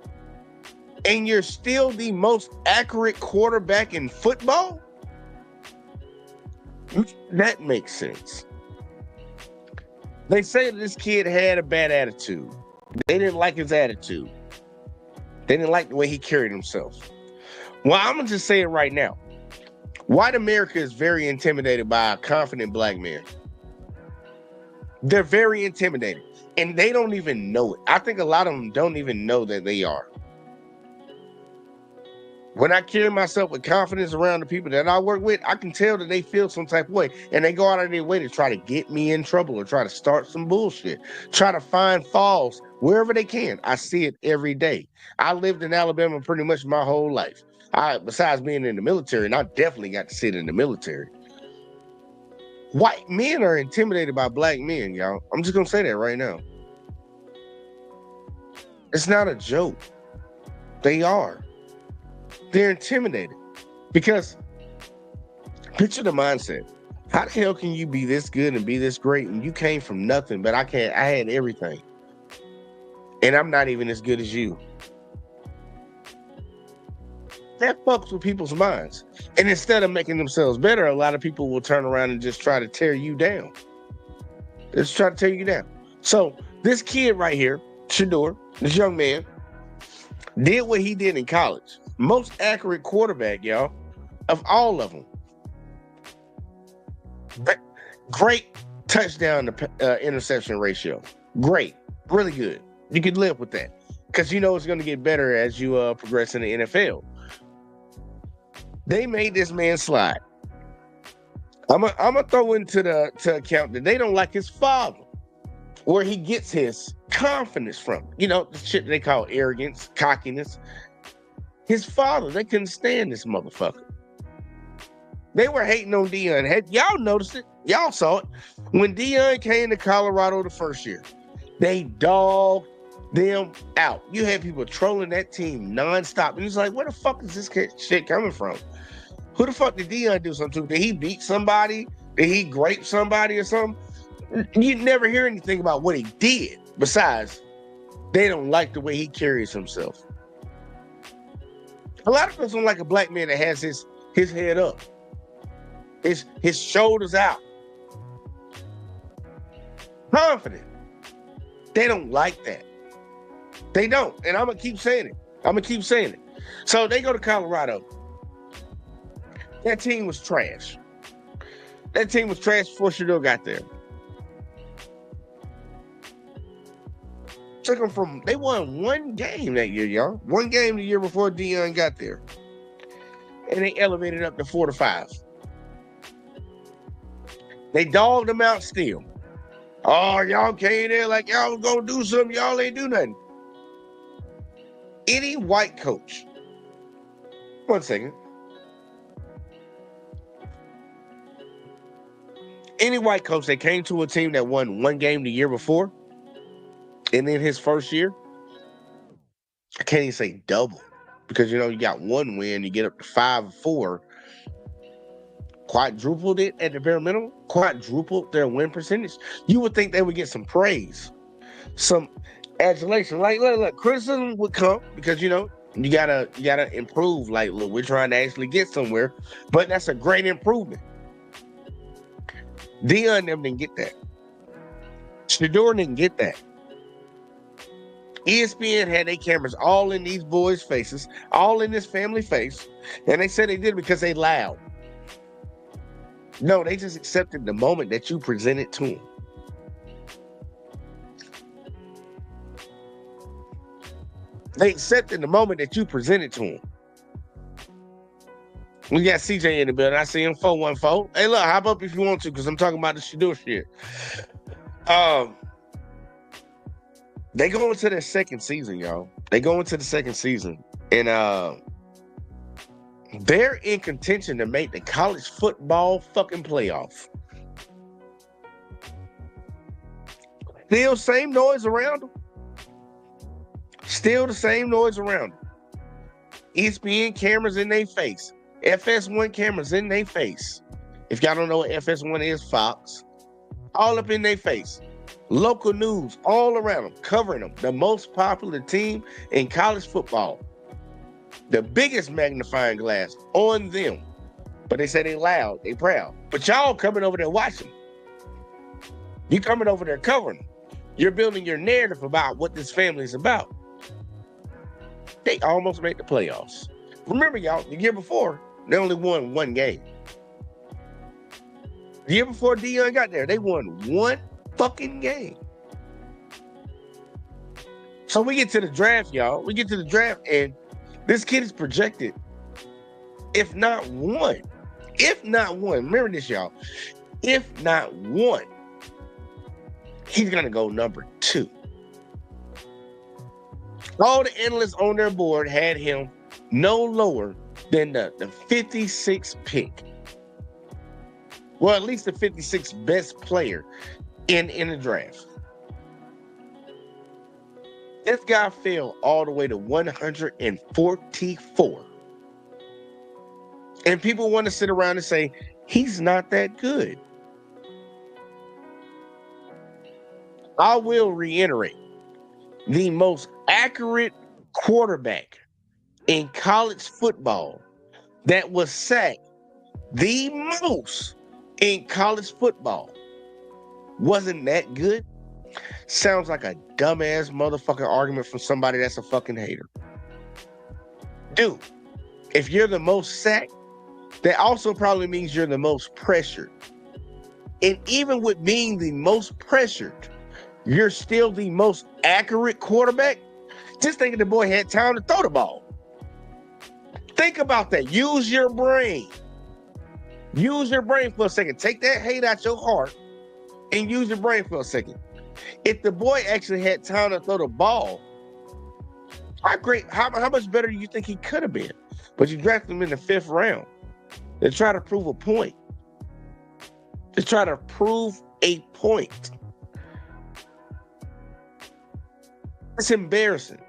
and you're still the most accurate quarterback in football? That makes sense. They say this kid had a bad attitude. They didn't like his attitude. They didn't like the way he carried himself. Well, I'm going to just say it right now. White America is very intimidated by a confident black man. They're very intimidated, and they don't even know it. I think a lot of them don't even know that they are. When I carry myself with confidence around the people that I work with, I can tell that they feel some type of way, and they go out of their way to try to get me in trouble or try to start some bullshit, try to find faults wherever they can. I see it every day. I lived in Alabama pretty much my whole life. Besides being in the military, and I definitely got to sit in the military. White men are intimidated by black men, y'all. I'm just going to say that right now. It's not a joke. They are. They're intimidated because picture the mindset. How the hell can you be this good and be this great and you came from nothing, but I had everything. And I'm not even as good as you. That fucks with people's minds. And instead of making themselves better, a lot of people will turn around and just try to tear you down. Just try to tear you down. So this kid right here, Shedeur, this young man, did what he did in college. Most accurate quarterback, y'all, of all of them. Great touchdown to interception ratio. Great. Really good. You could live with that because you know it's going to get better as you progress in the NFL. They made this man slide. I'm gonna throw into the account that they don't like his father, where he gets his confidence from. You know, the shit they call arrogance, cockiness. His father, they couldn't stand this motherfucker. They were hating on Deion. Y'all noticed it. Y'all saw it. When Deion came to Colorado the first year, they dogged them out. You had people trolling that team nonstop. And it's like, where the fuck is this shit coming from? Who the fuck did Deion do something to? Did he beat somebody? Did he grape somebody or something? You never hear anything about what he did. Besides, they don't like the way he carries himself. A lot of us don't like a black man that has his head up, his shoulders out, confident. They don't like that. They don't, and I'm gonna keep saying it. So they go to Colorado. That team was trash. That team was trash before Shedeur got there. Took them from, they won one game that year, y'all. One game the year before Deion got there. And they elevated up to 4 to 5. They dogged them out still. Oh, y'all came there like y'all was gonna do something. Y'all ain't do nothing. Any white coach 1 second. Any white coach that came to a team that won 1 game the year before, and then his first year, I can't even say double, because you got 1 win, you get up to 5-4, quadrupled it at the bare minimum, quadrupled their win percentage. You would think they would get some praise, some adulation. Like, look, criticism would come because you gotta improve. Like, look, we're trying to actually get somewhere, but that's a great improvement. Deion them didn't get that. Shedeur didn't get that. ESPN had their cameras all in these boys' faces, all in this family face, and they said they did it because they loud. No, they just accepted the moment that you presented to them. They accepted the moment that you presented to them. We got CJ in the building. I see him 414. Hey, look, hop up if you want to, because I'm talking about the Shedeur shit. They go into their second season, y'all. They go into the second season, and they're in contention to make the college football fucking playoff. Still same noise around them. Still the same noise around them. ESPN cameras in their face. FS1 cameras in their face. If y'all don't know what FS1 is, Fox. All up in their face. Local news all around them, covering them. The most popular team in college football. The biggest magnifying glass on them. But they say they loud, they proud. But y'all coming over there watching. You coming over there covering them. You're building your narrative about what this family is about. They almost made the playoffs. Remember, y'all, the year before, they only won 1 game. The year before Deion got there, they won 1 fucking game. So we get to the draft, y'all. We get to the draft, and this kid is projected, if not one, remember this, y'all, if not one, he's going to go number 2. All the analysts on their board had him no lower than the 56th pick. Well, at least the 56th best player in the draft. This guy fell all the way to 144. And people want to sit around and say, he's not that good. I will reiterate, the most accurate quarterback in college football that was sacked the most in college football wasn't that good. Sounds like a dumbass motherfucking argument from somebody that's a fucking hater. Dude, if you're the most sacked, that also probably means you're the most pressured. And even with being the most pressured, you're still the most accurate quarterback. Just think if the boy had time to throw the ball. Think about that. Use your brain. Use your brain for a second. Take that hate out your heart and use your brain for a second. If the boy actually had time to throw the ball, how much better do you think he could have been? But you drafted him in the 5th round to try to prove a point. To try to prove a point. It's embarrassing.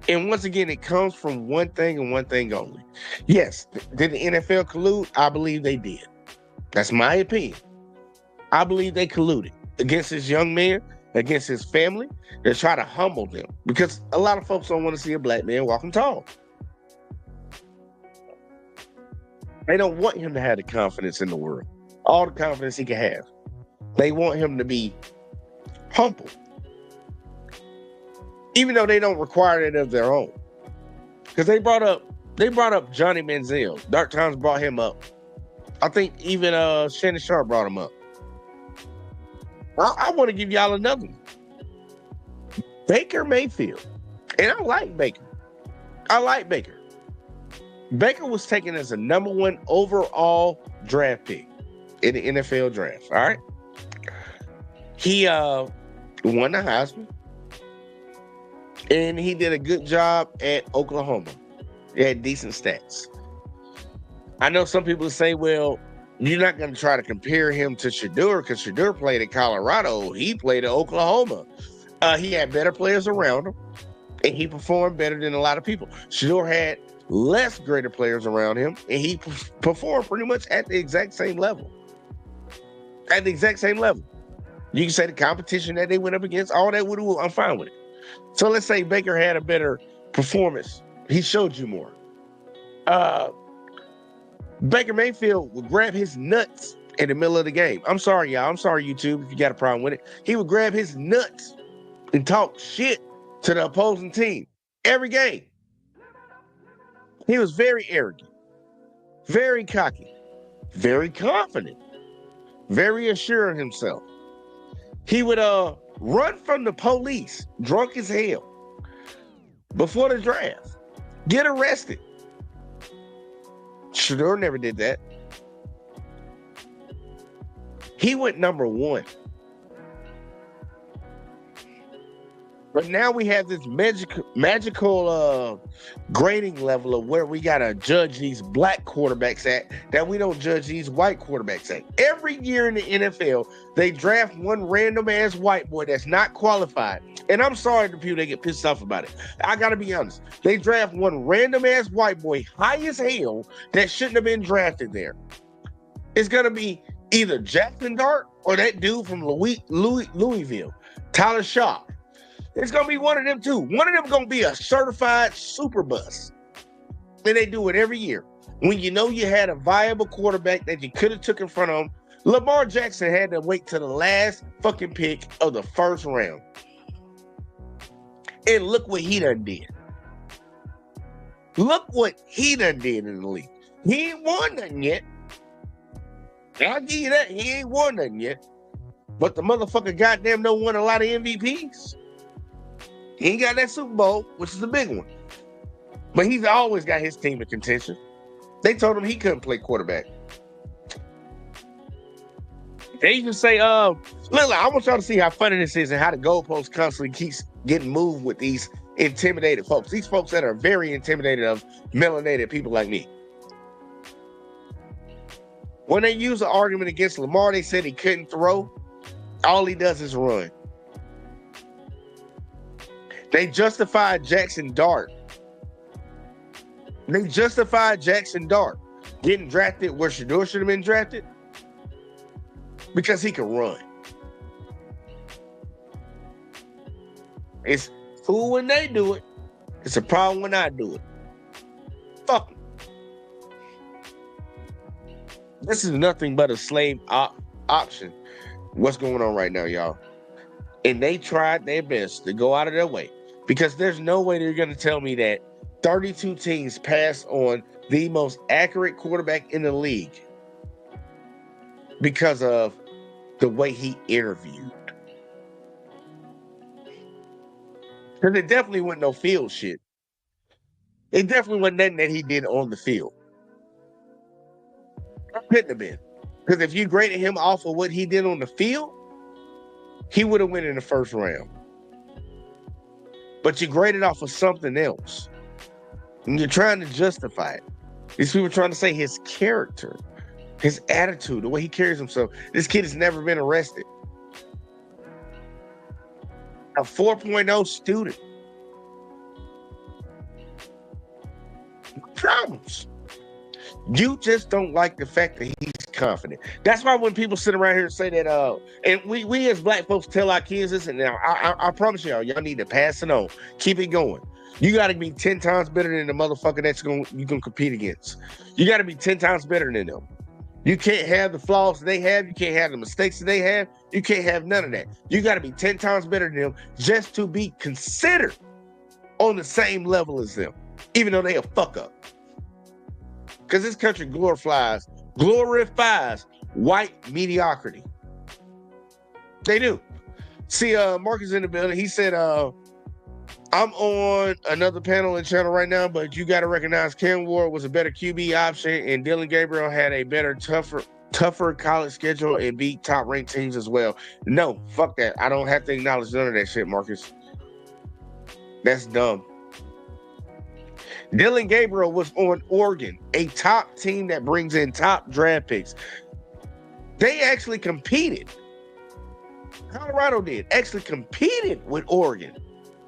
And once again, it comes from one thing and one thing only. Yes, did the NFL collude? I believe they did. That's my opinion. I believe they colluded against this young man, against his family. They try to humble them because a lot of folks don't want to see a black man walking tall. They don't want him to have the confidence in the world, all the confidence he can have. They want him to be humble, even though they don't require it of their own. Because they brought up Johnny Manziel. Dark Times brought him up. I think even Shannon Sharp brought him up. I want to give y'all another one. Baker Mayfield. And I like Baker. Baker was taken as a number 1 overall draft pick in the NFL draft. All right. He won the Heisman. And he did a good job at Oklahoma. He had decent stats. I know some people say, well, you're not going to try to compare him to Shedeur because Shedeur played at Colorado. He played at Oklahoma. He had better players around him, and he performed better than a lot of people. Shedeur had less greater players around him, and he performed pretty much at the exact same level. At the exact same level. You can say the competition that they went up against, all that, I'm fine with it. So let's say Baker had a better performance. He showed you more. Baker Mayfield would grab his nuts in the middle of the game. I'm sorry, y'all. I'm sorry, YouTube, if you got a problem with it. He would grab his nuts and talk shit to the opposing team every game. He was very arrogant, very cocky, very confident, very assured of himself. He would run from the police, drunk as hell, before the draft, get arrested. Shedeur never did that. He went number 1. But now we have this magical grading level of where we got to judge these black quarterbacks at that we don't judge these white quarterbacks at. Every year in the NFL, they draft one random ass white boy that's not qualified. And I'm sorry to people that get pissed off about it. I got to be honest. They draft one random ass white boy, high as hell, that shouldn't have been drafted there. It's going to be either Jackson Dart or that dude from Louisville, Tyler Shaw. It's going to be one of them too. One of them going to be a certified super bust. And they do it every year. When you know you had a viable quarterback that you could have took in front of him, Lamar Jackson had to wait to the last fucking pick of the first round. And look what he done did. Look what he done did in the league. He ain't won nothing yet. I'll give you that. He ain't won nothing yet. But the motherfucker goddamn don't won a lot of MVPs. He ain't got that Super Bowl, which is the big one. But he's always got his team in contention. They told him he couldn't play quarterback. They even say, look, I want y'all to see how funny this is and how the goalpost constantly keeps getting moved with these intimidated folks. These folks that are very intimidated of melanated people like me. When they use an argument against Lamar, they said he couldn't throw. All he does is run. They justified Jackson Dart. Getting drafted where Shedeur should have been drafted because he could run. It's cool when they do it. It's a problem when I do it. Fuck it. This is nothing but a slave option. What's going on right now, y'all? And they tried their best to go out of their way. Because there's no way they're going to tell me that 32 teams passed on the most accurate quarterback in the league because of the way he interviewed. Because it definitely wasn't no field shit. It definitely wasn't nothing that he did on the field. It couldn't have been. Because if you graded him off of what he did on the field, he would have went in the first round. But you grade it off of something else. And you're trying to justify it. These people are trying to say his character, his attitude, the way he carries himself. This kid has never been arrested. A 4.0 student. Problems. You just don't like the fact that he's confident. That's why when people sit around here and say that, and we as black folks tell our kids this, and now I promise y'all need to pass it on. Keep it going. You got to be 10 times better than the motherfucker that's you can compete against. You got to be 10 times better than them. You can't have the flaws that they have. You can't have the mistakes that they have. You can't have none of that. You got to be 10 times better than them just to be considered on the same level as them, even though they a fuck up. Because this country glorifies white mediocrity. They do. See, Marcus in the building. He said, I'm on another panel and channel right now, but you got to recognize Cam Ward was a better QB option, and Dylan Gabriel had a better, tougher college schedule and beat top-ranked teams as well. No, fuck that. I don't have to acknowledge none of that shit, Marcus. That's dumb. Dylan Gabriel was on Oregon, a top team that brings in top draft picks. They actually competed. Colorado did actually competed with Oregon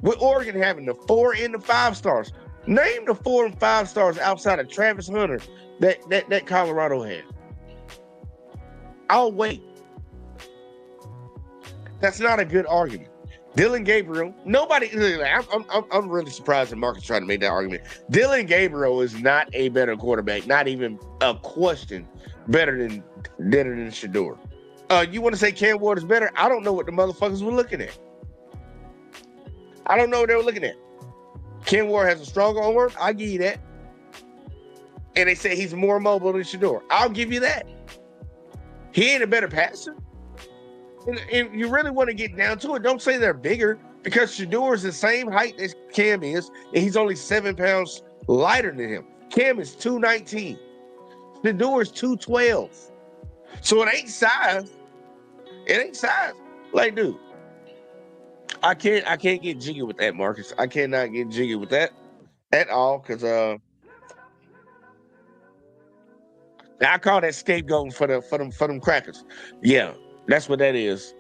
having the 4 and the 5 stars. Name the 4 and 5 stars outside of Travis Hunter that Colorado had. I'll wait. That's not a good argument. Dylan Gabriel, nobody. I'm really surprised that Marcus trying to make that argument. Dylan Gabriel is not a better quarterback, not even a question better than Shedeur. You want to say Cam Ward is better? I don't know what the motherfuckers were looking at. I don't know what they were looking at. Cam Ward has a stronger arm. I'll give you that. And they say he's more mobile than Shedeur. I'll give you that. He ain't a better passer. And you really want to get down to it, don't say they're bigger, because Shedeur is the same height as Cam is, and he's only 7 pounds lighter than him. Cam is 219. Shedeur is 212. So it ain't size. It ain't size. Like, dude, I can't get jiggy with that, Marcus. I cannot get jiggy with that at all, because I call that scapegoating for them crackers. Yeah, that's what that is.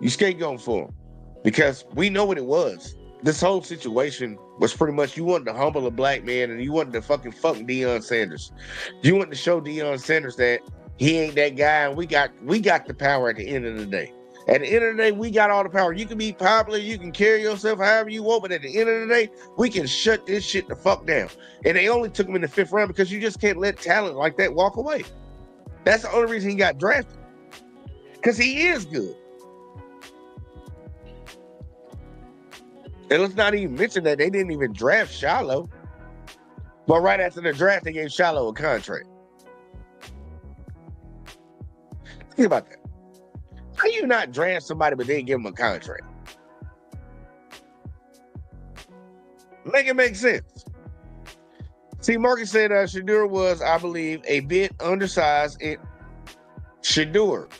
You scapegoating for them, because we know what it was. This whole situation was pretty much, you wanted to humble a black man, and you wanted to fuck Deion Sanders. You wanted to show Deion Sanders that he ain't that guy, and we got the power at the end of the day. At the end of the day, we got all the power. You can be popular, you can carry yourself however you want, but at the end of the day, we can shut this shit the fuck down. And they only took him in the 5th round because you just can't let talent like that walk away. That's the only reason he got drafted. Because he is good. And let's not even mention that they didn't even draft Shiloh. But right after the draft, they gave Shiloh a contract. Think about that. How you not draft somebody but then give him a contract? Make it make sense. See, Marcus said Shedeur was, I believe, a bit undersized. Shedeur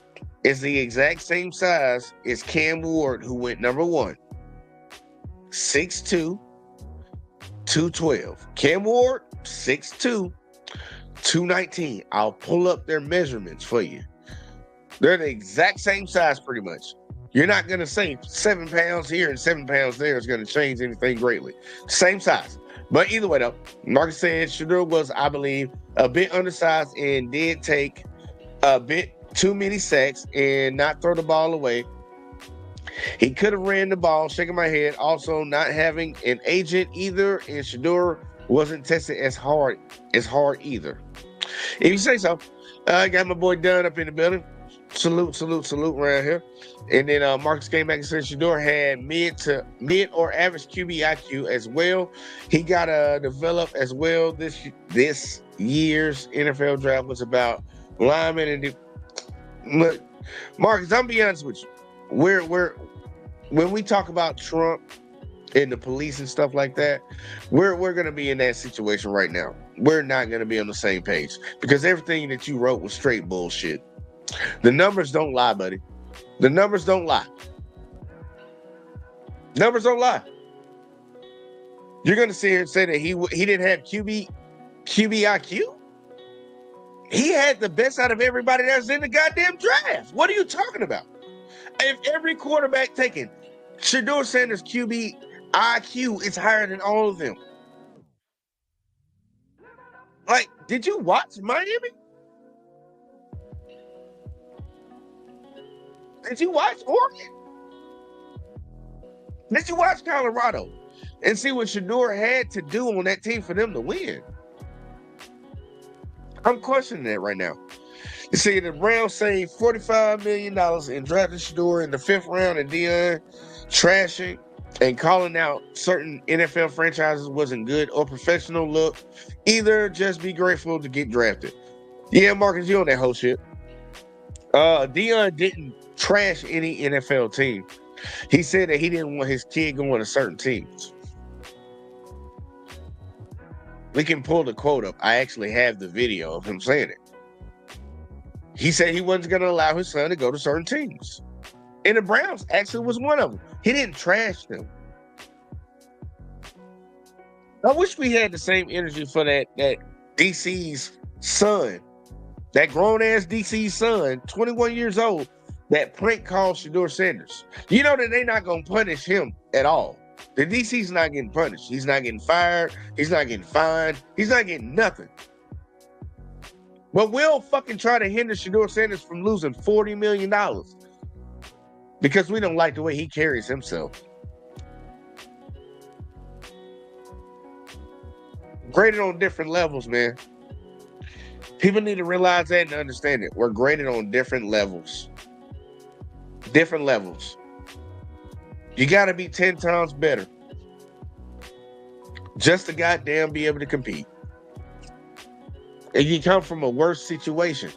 is the exact same size as Cam Ward, who went number 1. 6'2", 212. Cam Ward, 6'2", 219. I'll pull up their measurements for you. They're the exact same size, pretty much. You're not going to say 7 pounds here and 7 pounds there is going to change anything greatly. Same size. But either way, though, Marcus said Shedeur was, I believe, a bit undersized and did take a bit too many sacks and not throw the ball away. He could have ran the ball, shaking my head. Also, not having an agent either, and Shedeur wasn't tested as hard either. If you say so. I got my boy Dunn up in the building. Salute around here. And then Marcus came back and said Shedeur had mid or average QB IQ as well. He got developed as well. This year's NFL draft was about linemen and look, Marcus, I'm be honest with you. When we talk about Trump and the police and stuff like that, we're gonna be in that situation right now. We're not gonna be on the same page because everything that you wrote was straight bullshit. The numbers don't lie, buddy. The numbers don't lie. Numbers don't lie. You're gonna sit here and say that he didn't have QB IQ? He had the best out of everybody that's in the goddamn draft. What are you talking about? If every quarterback taken, Shedeur Sanders' QB IQ is higher than all of them. Like, did you watch Miami? Did you watch Oregon? Did you watch Colorado and see what Shedeur had to do on that team for them to win? I'm questioning that right now. You see, the Browns saved $45 million and drafted Shedeur in the 5th round, and Deion trashing and calling out certain NFL franchises wasn't good or professional. Look, either just be grateful to get drafted. Yeah, Marcus, you on that whole shit. Deion didn't trash any NFL team. He said that he didn't want his kid going to certain teams. We can pull the quote up. I actually have the video of him saying it. He said he wasn't going to allow his son to go to certain teams. And the Browns actually was one of them. He didn't trash them. I wish we had the same energy for that DC's son, that grown ass DC's son, 21 years old, that prank called Shedeur Sanders. You know that they're not gonna punish him at all. The DC's not getting punished. He's not getting fired. He's not getting fined. He's not getting nothing. But we'll fucking try to hinder Shedeur Sanders from losing $40 million because we don't like the way he carries himself. Graded on different levels, man. People need to realize that and understand it. We're graded on different levels. Different levels. You got to be 10 times better just to goddamn be able to compete. And you come from a worse situation.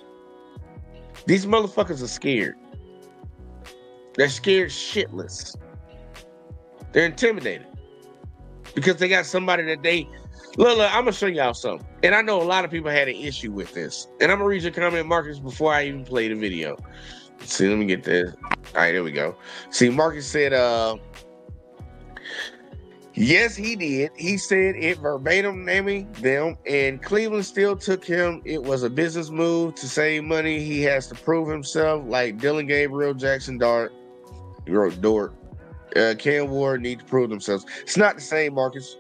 These motherfuckers are scared. They're scared shitless. They're intimidated because they got somebody that they... Look, I'm going to show y'all something. And I know a lot of people had an issue with this. And I'm going to read your comment, Marcus, before I even play the video. Let's see, let me get this. All right, there we go. See, Marcus said, yes, he did. He said it verbatim, naming them, and Cleveland still took him. It was a business move to save money. He has to prove himself, like Dylan Gabriel, Jackson Dart, Cam Ward need to prove themselves. It's not the same, Marcus.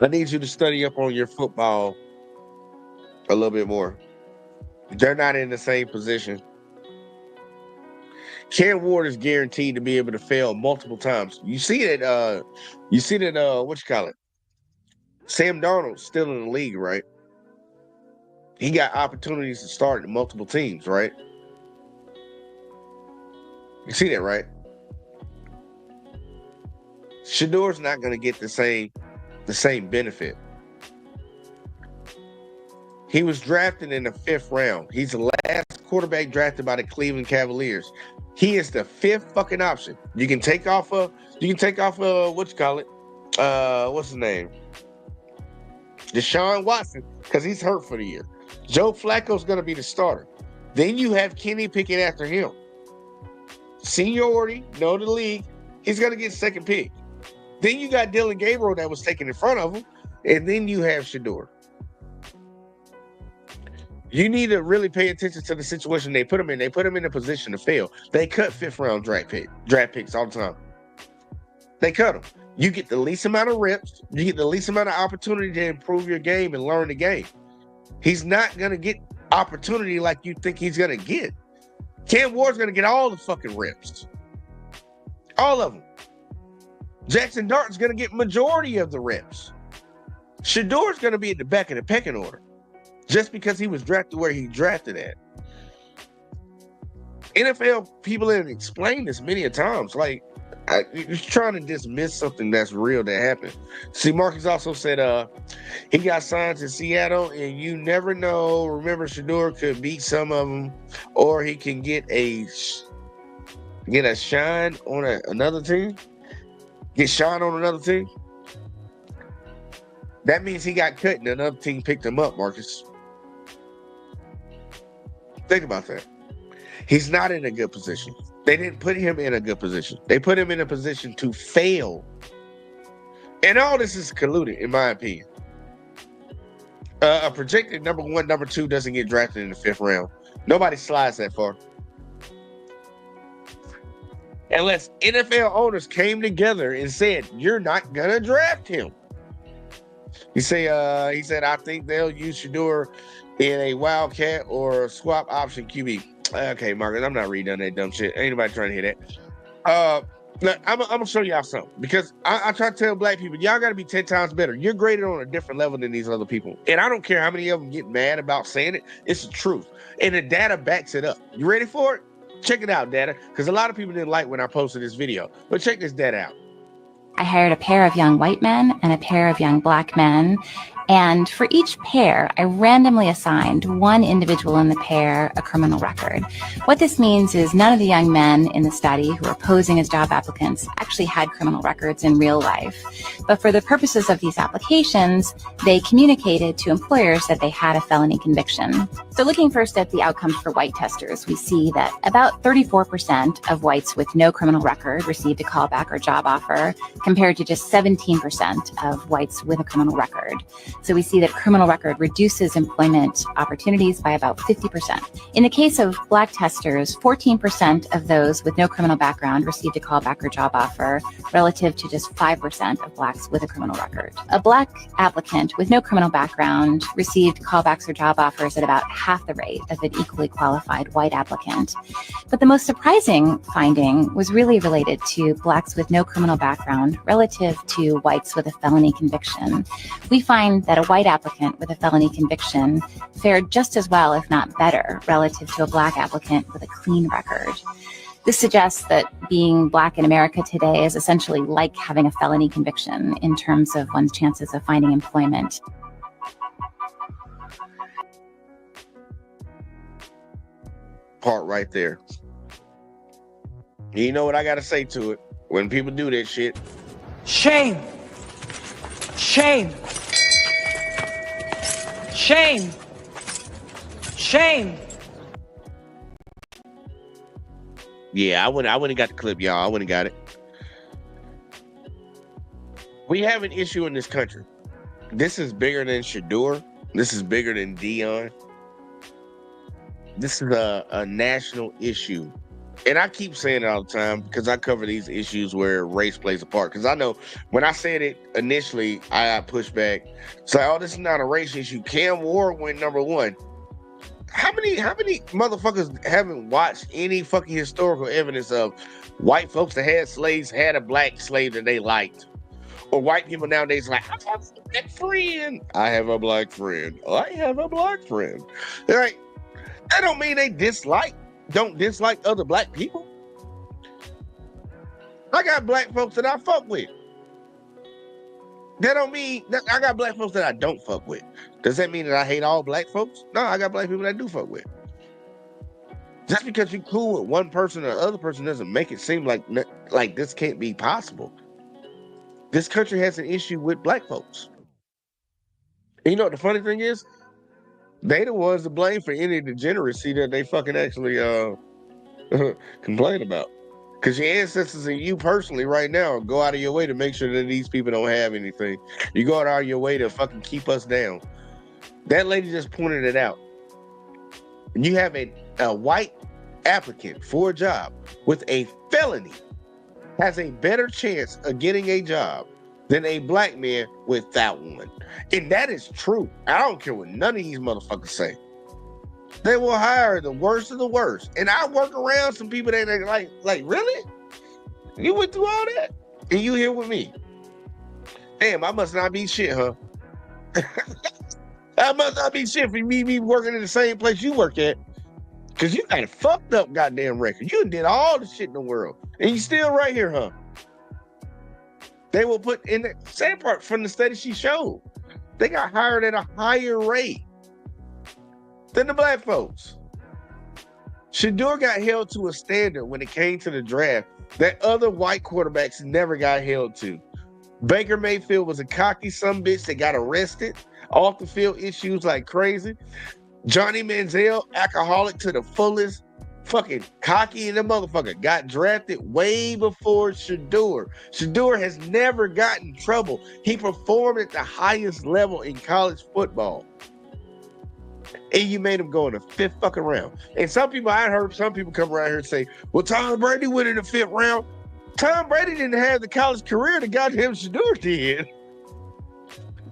I need you to study up on your football a little bit more. They're not in the same position. Cam Ward is guaranteed to be able to fail multiple times. You see that what you call it? Sam Darnold's still in the league, right? He got opportunities to start in multiple teams, right? You see that, right? Shedeur's not going to get the same benefit. He was drafted in the 5th round. He's the last quarterback drafted by the Cleveland Cavaliers. He is the 5th fucking option. You can take off what you call it? What's his name? Deshaun Watson, because he's hurt for the year. Joe Flacco's going to be the starter. Then you have Kenny picking after him. Seniority, know the league. He's going to get second pick. Then you got Dylan Gabriel that was taken in front of him. And then you have Shedeur. You need to really pay attention to the situation they put him in. They put him in a position to fail. They cut 5th round draft picks all the time. They cut them. You get the least amount of reps. You get the least amount of opportunity to improve your game and learn the game. He's not going to get opportunity like you think he's going to get. Cam Ward's going to get all the fucking reps. All of them. Jackson Dart's going to get majority of the reps. Shedeur's going to be at the back of the pecking order just because he was drafted where he drafted at. NFL people have explained this many a times. Like, you're trying to dismiss something that's real that happened. See, Marcus also said he got signed in Seattle, and you never know. Remember, Shedeur could beat some of them, or he can get a shine on another team. Get shine on another team. That means he got cut and another team picked him up, Marcus. Think about that. He's not in a good position. They didn't put him in a good position. They put him in a position to fail. And all this is colluded, in my opinion. A projected number 1, number 2 doesn't get drafted in the 5th round. Nobody slides that far. Unless NFL owners came together and said, you're not going to draft him. He said, I think they'll use Shedeur in a wildcat or swap option QB. Okay, Marcus, I'm not reading that dumb shit. Ain't nobody trying to hear that. Look, I'm going to show y'all something because I try to tell black people, y'all got to be 10 times better. You're graded on a different level than these other people. And I don't care how many of them get mad about saying it. It's the truth. And the data backs it up. You ready for it? Check it out, data, because a lot of people didn't like when I posted this video. But check this data out. I hired a pair of young white men and a pair of young black men, And for each pair, I randomly assigned one individual in the pair a criminal record. What this means is none of the young men in the study who were posing as job applicants actually had criminal records in real life. But for the purposes of these applications, they communicated to employers that they had a felony conviction. So looking first at the outcomes for white testers, we see that about 34% of whites with no criminal record received a callback or job offer, compared to just 17% of whites with a criminal record. So we see that criminal record reduces employment opportunities by about 50%. In the case of Black testers, 14% of those with no criminal background received a callback or job offer, relative to just 5% of Blacks with a criminal record. A Black applicant with no criminal background received callbacks or job offers at about half the rate of an equally qualified white applicant. But the most surprising finding was really related to Blacks with no criminal background relative to whites with a felony conviction. We find that a white applicant with a felony conviction fared just as well, if not better, relative to a Black applicant with a clean record. This suggests that being Black in America today is essentially like having a felony conviction in terms of one's chances of finding employment. Part right there. You know what I gotta say to it? When people do that shit. Shame. Shame. Shame. Shame. Yeah, I wouldn't got the clip, y'all. I wouldn't got it. We have an issue in this country. This is bigger than Shedeur. This is bigger than Dion. This is a national issue. And I keep saying it all the time because I cover these issues where race plays a part. Because I know when I said it initially, I got pushed back. It's like, oh, this is not a race issue. Cam Ward went #1. How many motherfuckers haven't watched any fucking historical evidence of white folks that had slaves had a Black slave that they liked? Or white people nowadays like, I have a Black friend. I have a Black friend. I have a Black friend. They're like, that don't mean they don't dislike other Black people. I got Black folks that I fuck with. That don't mean that I got Black folks that I don't fuck with. Does that mean that I hate all Black folks? No, I got Black people that I do fuck with. Just because you're cool with one person or the other person doesn't make it seem like this can't be possible. This country has an issue with Black folks. And you know what the funny thing is? They the ones to blame for any degeneracy that they fucking actually complain about. Because your ancestors and you personally right now go out of your way to make sure that these people don't have anything. You go out of your way to fucking keep us down. That lady just pointed it out. And you have a white applicant for a job with a felony has a better chance of getting a job than a Black man without one. And that is true. I don't care what none of these motherfuckers say. They will hire the worst of the worst. And I work around some people that are like, really? You went through all that? And you here with me? Damn, I must not be shit, huh? I must not be shit for me working in the same place you work at. Because you got a fucked up goddamn record. You did all the shit in the world. And you still right here, huh? They will put in the same part from the study she showed. They got hired at a higher rate than the Black folks. Shedeur got held to a standard when it came to the draft that other white quarterbacks never got held to. Baker Mayfield was a cocky sumbitch that got arrested. Off the field issues like crazy. Johnny Manziel, alcoholic to the fullest, fucking cocky in the motherfucker, got drafted way before Shedeur. Shedeur has never gotten in trouble. He performed at the highest level in college football. And you made him go in the 5th fucking round. And I heard some people come around here and say, well, Tom Brady went in the 5th round. Tom Brady didn't have the college career that goddamn Shedeur did.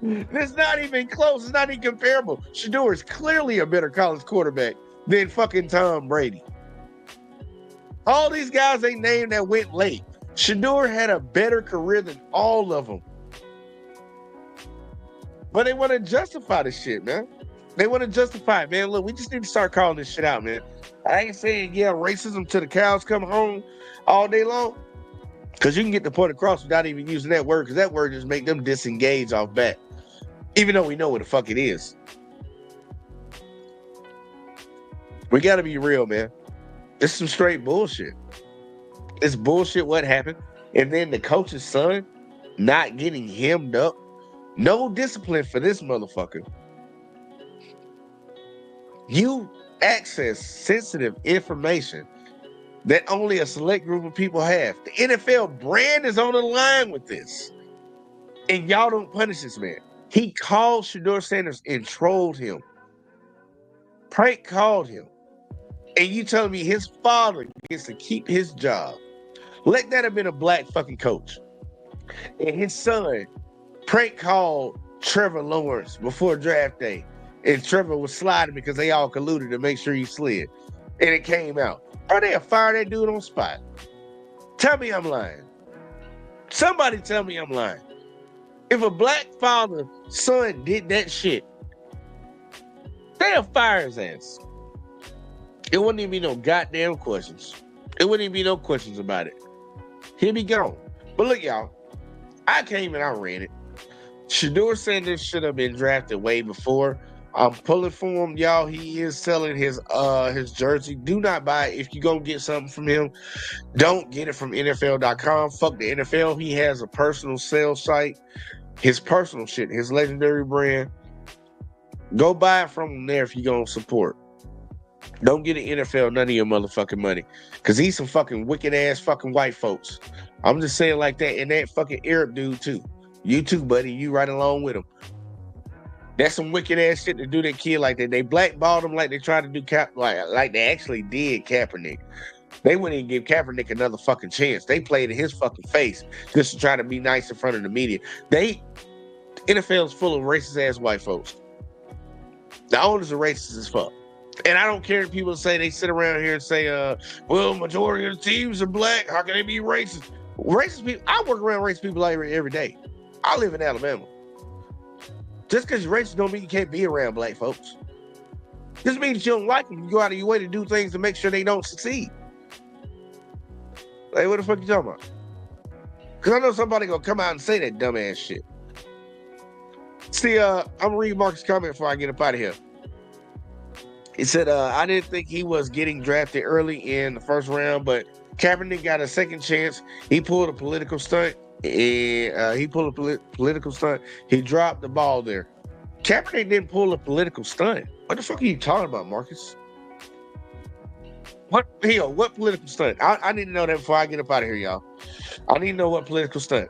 It's not even close. It's not even comparable. Shedeur is clearly a better college quarterback than fucking Tom Brady. All these guys they named that went late. Shedeur had a better career than all of them. But they want to justify this shit, man. They want to justify it, man. Look, we just need to start calling this shit out, man. I ain't saying, yeah, racism till the cows come home all day long. Because you can get the point across without even using that word, because that word just make them disengage off bat. Even though we know what the fuck it is. We got to be real, man. It's some straight bullshit. It's bullshit what happened. And then the coach's son not getting hemmed up. No discipline for this motherfucker. You access sensitive information that only a select group of people have. The NFL brand is on the line with this. And y'all don't punish this man. He called Shedeur Sanders and trolled him. Prank called him. And you telling me his father gets to keep his job. Let that have been a black fucking coach. And his son prank called Trevor Lawrence before draft day. And Trevor was sliding because they all colluded to make sure he slid. And it came out. Bro, they'll fire that dude on spot. Tell me I'm lying. Somebody tell me I'm lying. If a black father son did that shit, they'll fire his ass. It wouldn't even be no goddamn questions. It wouldn't even be no questions about it. He'll be gone. But look, y'all, I came and I ran it. Shedeur Sanders should have been drafted way before. I'm pulling for him, y'all. He is selling his jersey. Do not buy it. If you're gonna get something from him, don't get it from NFL.com. Fuck the NFL. He has a personal sales site. His personal shit, his legendary brand. Go buy it from him there if you're gonna support. Don't get an NFL none of your motherfucking money. Cause he's some fucking wicked ass fucking white folks. I'm just saying like that. And that fucking Arab dude too. You too, buddy. You right along with him. That's some wicked ass shit to do that kid like that. They blackballed him like they tried to do like they actually did Kaepernick. They wouldn't even give Kaepernick another fucking chance. They played in his fucking face just to try to be nice in front of the media. NFL's full of racist ass white folks. The owners are racist as fuck. And I don't care if people say they sit around here and say, well, majority of the teams are black. How can they be racist? Racist people, I work around racist people every day. I live in Alabama. Just because you're racist don't mean you can't be around black folks. Just means you don't like them. You go out of your way to do things to make sure they don't succeed. Like, what the fuck you talking about? Because I know somebody gonna come out and say that dumbass shit. See, I'm gonna read Marcus' comment before I get up out of here. He said, I didn't think he was getting drafted early in the first round, but Kaepernick got a second chance. He pulled a political stunt. He dropped the ball there. Kaepernick didn't pull a political stunt. What the fuck are you talking about, Marcus? What political stunt? I need to know that before I get up out of here, y'all. I need to know what political stunt.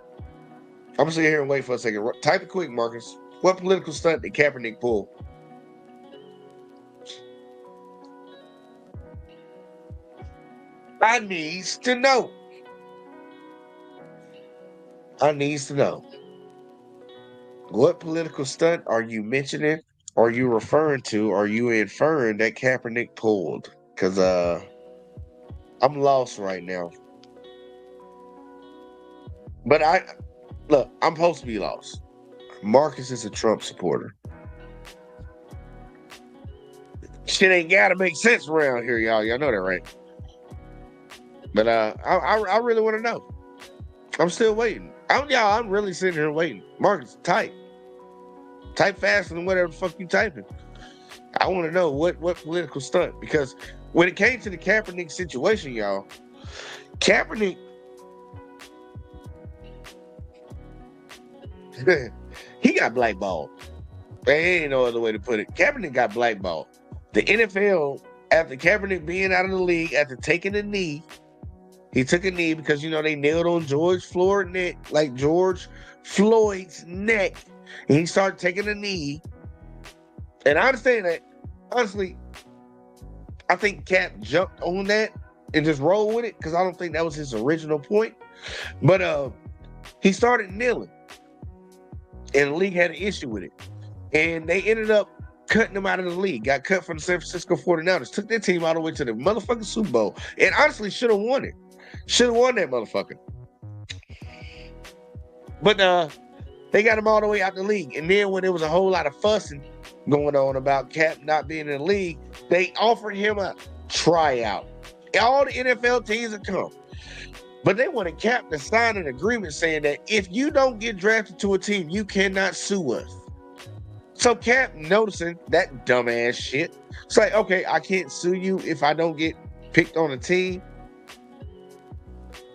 I'm gonna sit here and wait for a second. Type it quick, Marcus. What political stunt did Kaepernick pull? I needs to know. I needs to know. What political stunt are you mentioning? Are you referring to? Are you inferring that Kaepernick pulled? Because I'm lost right now. But I'm supposed to be lost. Marcus is a Trump supporter. Shit ain't gotta make sense around here, y'all. Y'all know that, right? But I really want to know. I'm still waiting. I'm really sitting here waiting. Marcus, type faster than whatever the fuck you typing. I want to know what political stunt, because when it came to the Kaepernick situation, y'all, Kaepernick, he got blackballed. There ain't no other way to put it. Kaepernick got blackballed. The NFL, after Kaepernick being out of the league, after taking a knee, he took a knee because, they nailed on George Floyd's neck, and he started taking a knee. And I understand that. Honestly, I think Cap jumped on that and just rolled with it because I don't think that was his original point. But he started kneeling, and the league had an issue with it. And they ended up cutting him out of the league. Got cut from the San Francisco 49ers. Took their team all the way to the motherfucking Super Bowl. And honestly, should have won it. Should have won that motherfucker. But they got him all the way out the league. And then when there was a whole lot of fussing going on about Cap not being in the league, they offered him a tryout. All the NFL teams have come. But they wanted Cap to sign an agreement saying that if you don't get drafted to a team, you cannot sue us. So Cap noticing that dumbass shit. It's like, okay, I can't sue you if I don't get picked on a team.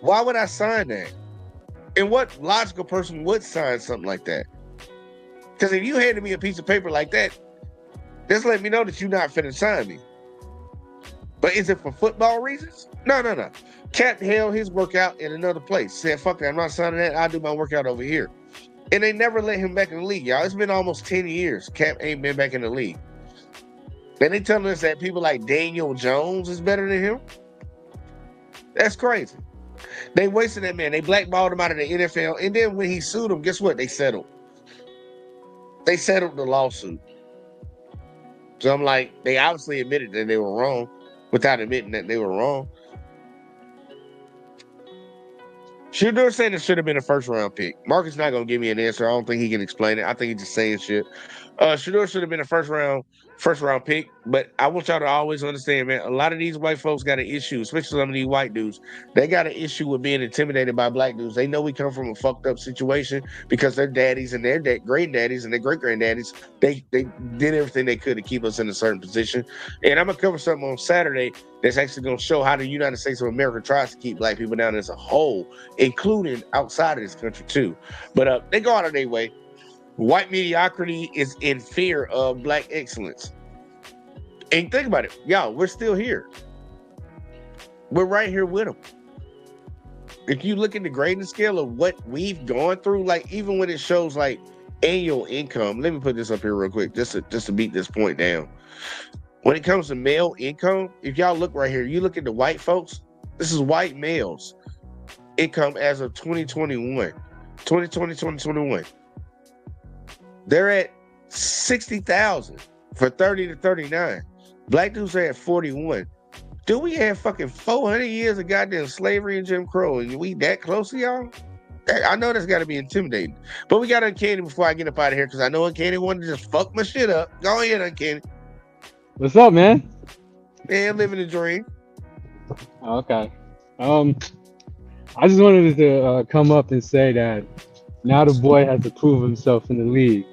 Why would I sign that? And what logical person would sign something like that? Because if you handed me a piece of paper like that, just let me know that you're not finna sign me. But is it for football reasons? No. Cap held his workout in another place. Said, fuck that, I'm not signing that. I'll do my workout over here. And they never let him back in the league, y'all. It's been almost 10 years. Cap ain't been back in the league. And they telling us that people like Daniel Jones is better than him? That's crazy. They wasted that man. They blackballed him out of the NFL. And then when he sued them, guess what? They settled. They settled the lawsuit. So I'm like, they obviously admitted that they were wrong without admitting that they were wrong. Shedeur saying it should have been a first-round pick. Marcus not going to give me an answer. I don't think he can explain it. I think he's just saying shit. Shedeur should have been a first-round pick, but I want y'all to always understand, man, a lot of these white folks got an issue, especially some of these white dudes. They got an issue with being intimidated by black dudes. They know we come from a fucked up situation because their daddies and their great-daddies and their great-granddaddies, they did everything they could to keep us in a certain position. And I'm going to cover something on Saturday that's actually going to show how the United States of America tries to keep black people down as a whole, including outside of this country too. But they go out of their way. White mediocrity is in fear of black excellence. And think about it, y'all, we're still here. We're right here with them. If you look at the grading scale of what we've gone through, like even when it shows like annual income, let me put this up here real quick, just to beat this point down. When it comes to male income, if y'all look right here, you look at the white folks, this is white males income as of 2021. They're at 60,000 for 30 to 39. Black dudes are at 41. Do we have fucking 400 years of goddamn slavery and Jim Crow, and we that close to y'all? I know that's got to be intimidating. But we got Uncanny before I get up out of here, because I know Uncanny wanted to just fuck my shit up. Go ahead, Uncanny. What's up, man? Man, living the dream. Okay. I just wanted to come up and say that now the boy has to prove himself in the league.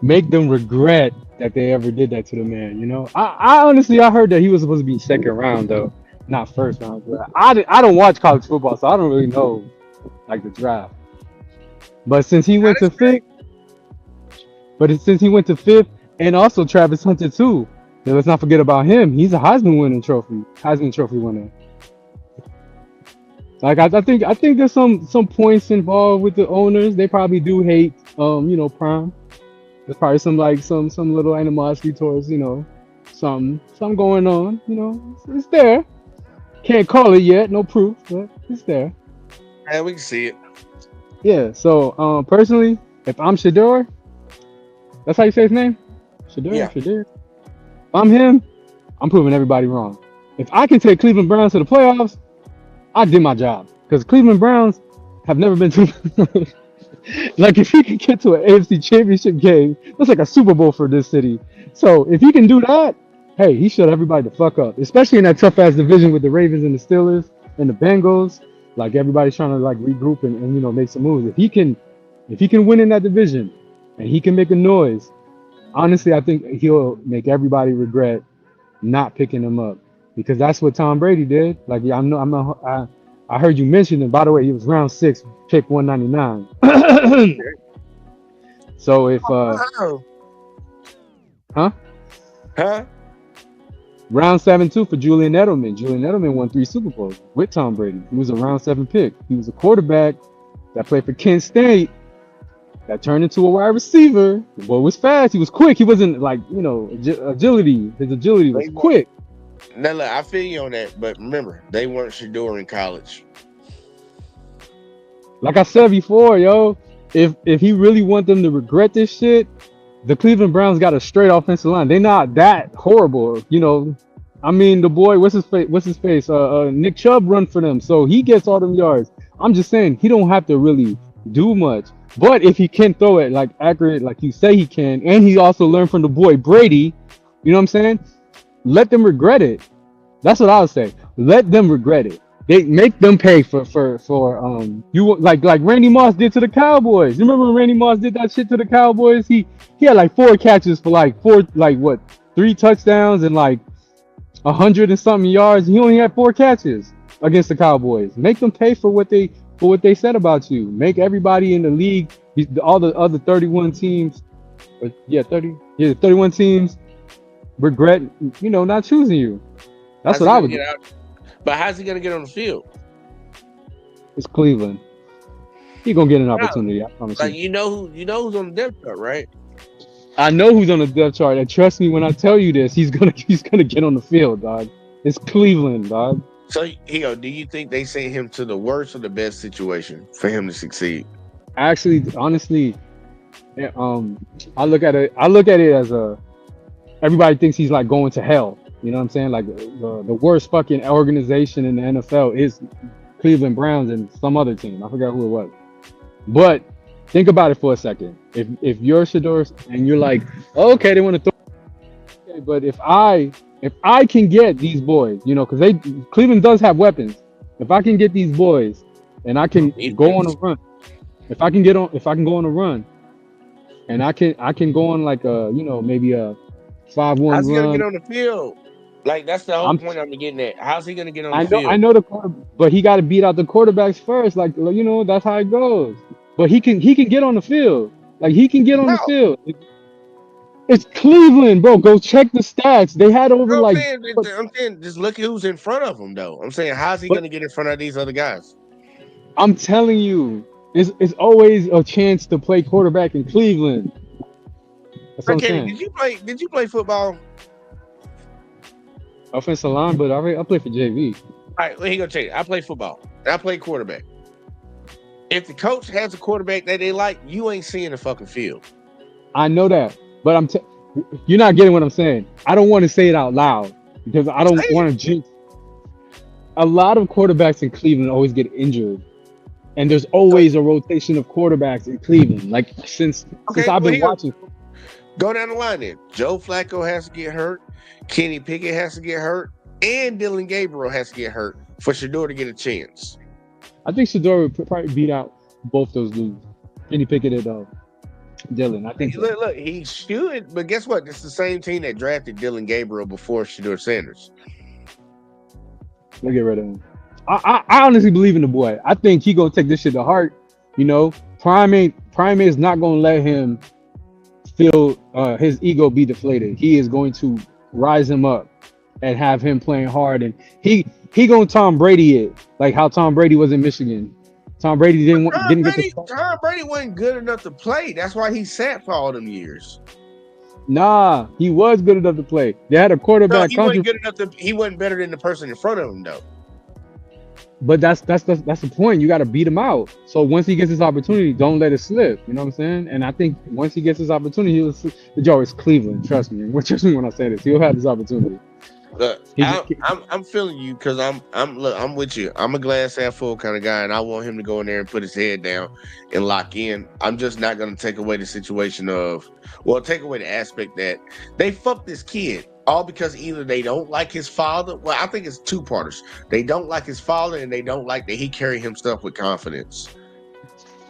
Make them regret that they ever did that to the man, you know? I honestly, I heard that he was supposed to be second round, though, not first round. But I don't watch college football, so I don't really know, like, the draft. But since he went to fifth, and also Travis Hunter, too, then let's not forget about him. He's a Heisman Trophy winner. Like I think there's some points involved with the owners. They probably do hate Prime. There's probably some little animosity towards some going on. It's there. Can't call it yet, no proof, but it's there. Yeah, we can see it. Yeah. So personally, if I'm Shedeur, that's how you say his name, Shedeur. Yeah. Shedeur. If I'm him, I'm proving everybody wrong. If I can take Cleveland Browns to the playoffs, I did my job, because Cleveland Browns have never been to like, if he can get to an AFC championship game, that's like a Super Bowl for this city. So if he can do that, hey, he shut everybody the fuck up, especially in that tough ass division with the Ravens and the Steelers and the Bengals. Like, everybody's trying to like regroup and make some moves. If he can win in that division and he can make a noise, honestly, I think he'll make everybody regret not picking him up. Because that's what Tom Brady did. Like, yeah, I heard you mention it. By the way, he was round 6, pick 199. So if round 7 too for Julian Edelman. Julian Edelman won 3 Super Bowls with Tom Brady. He was a round 7 pick. He was a quarterback that played for Kent State, that turned into a wide receiver. The boy was fast. He was quick. He wasn't like agility. His agility was quick. Now look, I feel you on that, but remember, they weren't Shedeur in college. Like I said before, if he really want them to regret this shit, the Cleveland Browns got a straight offensive line. They're not that horrible, I mean, the boy, what's his face? Nick Chubb run for them, so he gets all them yards. I'm just saying, he don't have to really do much. But if he can throw it like accurate, like you say he can, and he also learned from the boy Brady, you know what I'm saying? Let them regret it. That's what I would say. Let them regret it. They make them pay for you like Randy Moss did to the Cowboys. You remember when Randy Moss did that shit to the Cowboys? He had like 4 catches for like 3 touchdowns and like 100 and something yards. He only had 4 catches against the Cowboys. Make them pay for what they said about you. Make everybody in the league, all the other 31 teams, 31 teams regret not choosing you. That's what I would do. But how's he gonna get on the field? It's Cleveland. He gonna get an opportunity. I promise Like you. you know who's on the depth chart, right? I know who's on the depth chart, and trust me when I tell you this, he's gonna get on the field, dog. It's Cleveland, dog. So do you think they sent him to the worst or the best situation for him to succeed? Actually, honestly, I look at it as everybody thinks he's like going to hell. You know what I'm saying? Like the worst fucking organization in the NFL is Cleveland Browns and some other team. I forgot who it was. But think about it for a second. If you're Shedeur and you're like, okay, they want to throw. Okay, but if I can get these boys, because Cleveland does have weapons. If I can get these boys and I can go on a run, if I can go on a run, and I can go on like maybe a 5-1 How's he run. gonna get on the field? Like that's the whole point I'm getting at. How's he gonna get on the field? I know the quarter, but he got to beat out the quarterbacks first. Like that's how it goes. But he can get on the field. Like he can get on the field. It's Cleveland, bro. Go check the stats. They had over I'm like. saying, just look at who's in front of him, though. I'm saying, how's he gonna get in front of these other guys? I'm telling you, it's always a chance to play quarterback in Cleveland. That's what I'm saying. Did you play football? Offensive line, but I play for JV. All right, well, he gonna tell you. I play football. I play quarterback. If the coach has a quarterback that they like, you ain't seeing the fucking field. I know that, but you're not getting what I'm saying. I don't want to say it out loud because I don't want to jinx. A lot of quarterbacks in Cleveland always get injured, and there's always a rotation of quarterbacks in Cleveland. Like since I've been watching. Go down the line then. Joe Flacco has to get hurt. Kenny Pickett has to get hurt. And Dylan Gabriel has to get hurt for Shedeur to get a chance. I think Shedeur would probably beat out both those dudes. Kenny Pickett and Dylan. I think. Look, he should. But guess what? It's the same team that drafted Dylan Gabriel before Shedeur Sanders. We'll get rid of him. I honestly believe in the boy. I think he gonna take this shit to heart. Primate is not gonna let him feel his ego be deflated. He is going to rise him up and have him playing hard, and he gonna Tom Brady it like how Tom Brady was in Michigan. Tom Brady didn't get the start. Tom Brady wasn't good enough to play. That's why he sat for all them years. Nah, he was good enough to play. They had a quarterback. No, he wasn't good enough he wasn't better than the person in front of him though. But that's the point. You got to beat him out. So once he gets his opportunity, don't let it slip. You know what I'm saying? And I think once he gets his opportunity, it's Cleveland. Trust me. Trust me when I say this. He'll have his opportunity. Look, I'm feeling you because I'm with you. I'm a glass half full kind of guy, and I want him to go in there and put his head down and lock in. I'm just not going to take away the situation take away the aspect that they fucked this kid. All because either they don't like his father. Well, I think it's two parters. They don't like his father, and they don't like that he carry himself with confidence.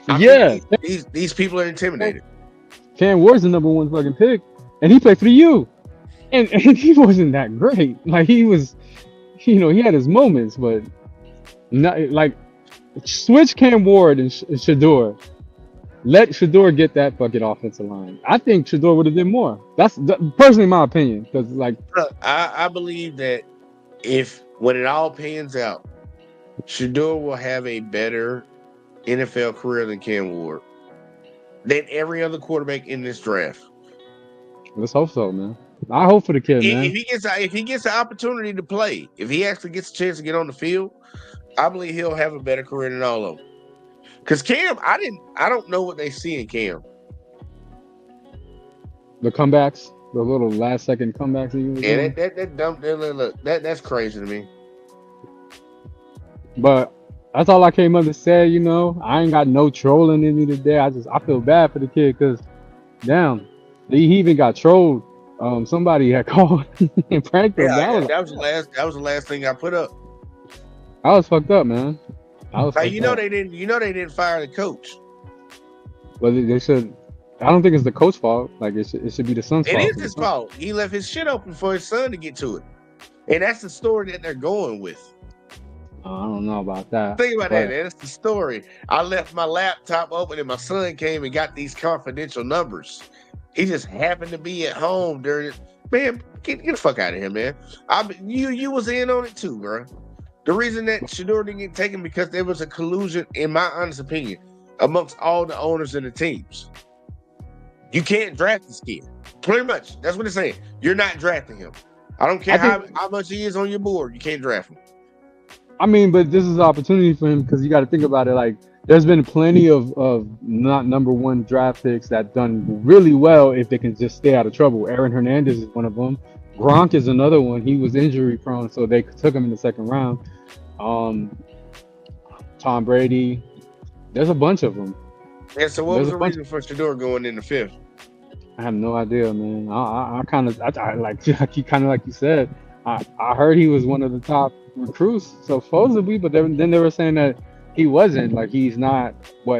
I think these people are intimidated. Cam Ward's the number 1 fucking pick, and he played for the U, and he wasn't that great. Like he was, he had his moments, but not like switch Cam Ward and Shedeur. Let Shedeur get that fucking offensive line. I think Shedeur would have done more. That's personally my opinion. Because I believe that when it all pans out, Shedeur will have a better NFL career than Cam Ward, than every other quarterback in this draft. Let's hope so, man. I hope for the kid, man. If he gets the opportunity to play, if he actually gets a chance to get on the field, I believe he'll have a better career than all of them. Because Cam, I don't know what they see in Cam. The comebacks, the little last second comebacks that you were doing. That's crazy to me. But that's all I came up to say, I ain't got no trolling in me today. I feel bad for the kid because damn, he even got trolled. Somebody had called and pranked him. That was the last thing I put up. I was fucked up, man. I was. Like, you know they didn't fire the coach. Well, they should. I don't think it's the coach's fault. Like it should be the son's It fault. is his fault. He left his shit open for his son to get to it, and that's the story that they're going with. I don't know about that. Think about that. That's the story. I left my laptop open, and my son came and got these confidential numbers. He just happened to be at home during it. Man, get the fuck out of here, man. You was in on it too, bro. The reason that Shedeur didn't get taken because there was a collusion, in my honest opinion, amongst all the owners and the teams. You can't draft this kid. Pretty much. That's what it's saying. You're not drafting him. I don't care how much he is on your board. You can't draft him. I mean, but this is an opportunity for him because you got to think about it. Like, there's been plenty of not number one draft picks that done really well if they can just stay out of trouble. Aaron Hernandez is one of them. Gronk is another one. He was injury prone, so they took him in the second round. Tom Brady. There's a bunch of them. Yeah, so what was the reason for Shedeur going in the fifth? I have no idea, man. I kind of like you said. I heard he was one of the top recruits supposedly, but then they were saying that he wasn't. Like he's not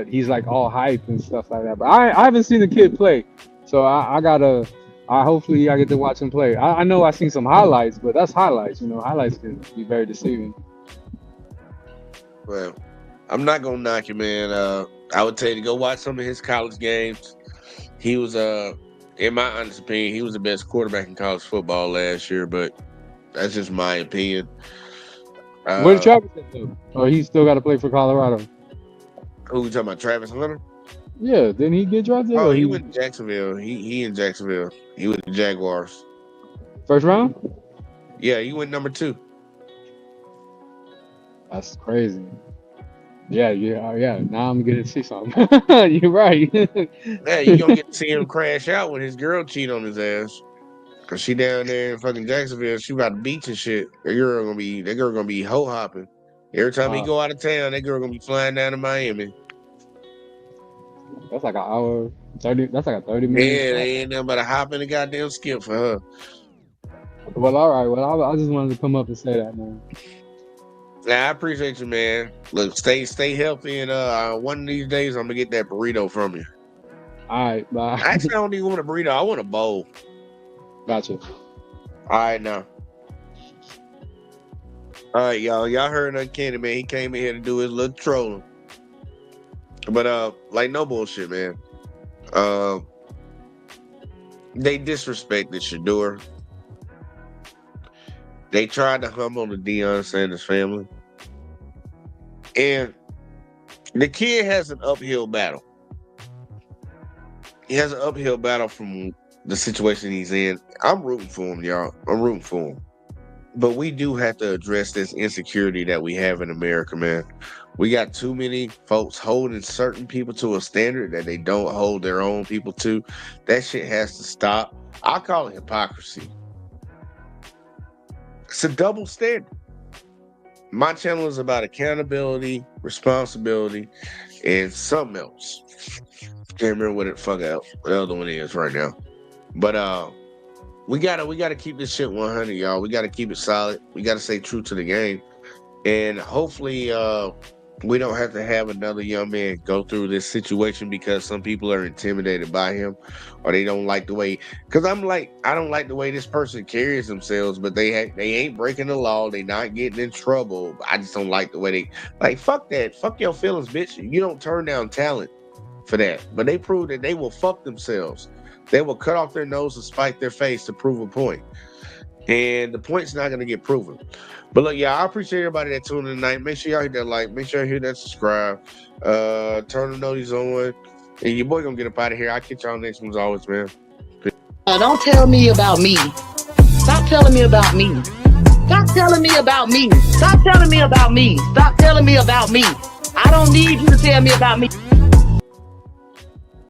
he's like all hype and stuff like that. But I haven't seen the kid play, so hopefully I get to watch him play. I know I've seen some highlights, but that's highlights. You know, highlights can be very deceiving. Well, I'm not gonna knock you, man. I would tell you to go watch some of his college games. He was, in my honest opinion, he was the best quarterback in college football last year, but that's just my opinion. Where did Travis go? Or he still got to play for Colorado? Who we talking about, Travis Hunter? Yeah, didn't he get drafted? Oh, he went to Jacksonville. He in Jacksonville. He went to Jaguars. First round? Yeah, he went number 2. That's crazy. Yeah. Now I'm getting to see something. You're right. Yeah, you gonna get to see him crash out when his girl cheat on his ass. Cause she down there in fucking Jacksonville, she about the beach and shit. That girl gonna be hoe hopping. Every time he go out of town, that girl gonna be flying down to Miami. That's like an hour 30. That's like a 30 minute. Yeah, they ain't nothing but a hop and a goddamn skip for her. Well, all right. Well, I just wanted to come up and say that, man. Yeah, I appreciate you, man. Look, stay healthy, and one of these days I'm gonna get that burrito from you. All right, bye. Actually, I don't even want a burrito. I want a bowl. Gotcha. All right, now. All right, y'all. Y'all heard Uncanny, man. He came in here to do his little trolling. But like no bullshit, man. They disrespected Shedeur. They tried to humble the Deion Sanders family. And the kid has an uphill battle. He has an uphill battle from the situation he's in. I'm rooting for him, y'all. I'm rooting for him. But we do have to address this insecurity that we have in America, man. We got too many folks holding certain people to a standard that they don't hold their own people to. That shit has to stop. I call it hypocrisy. It's a double standard. My channel is about accountability, responsibility, and something else. Can't remember what the other one is right now. But we gotta keep this shit 100, y'all. We gotta keep it solid. We gotta stay true to the game, and hopefully, we don't have to have another young man go through this situation because some people are intimidated by him, or they don't like the way. Because I don't like the way this person carries themselves, but they ain't breaking the law. They not getting in trouble. I just don't like the way they fuck that. Fuck your feelings, bitch. You don't turn down talent for that. But they prove that they will fuck themselves. They will cut off their nose and spite their face to prove a point. And the point's not going to get proven. But look, y'all, I appreciate everybody that tuned in tonight. Make sure y'all hit that like. Make sure you hit that subscribe. Turn the notice on. And your boy going to get up out of here. I'll catch y'all next one as always, man. Don't tell me about me. Stop telling me about me. Stop telling me about me. Stop telling me about me. Stop telling me about me. I don't need you to tell me about me.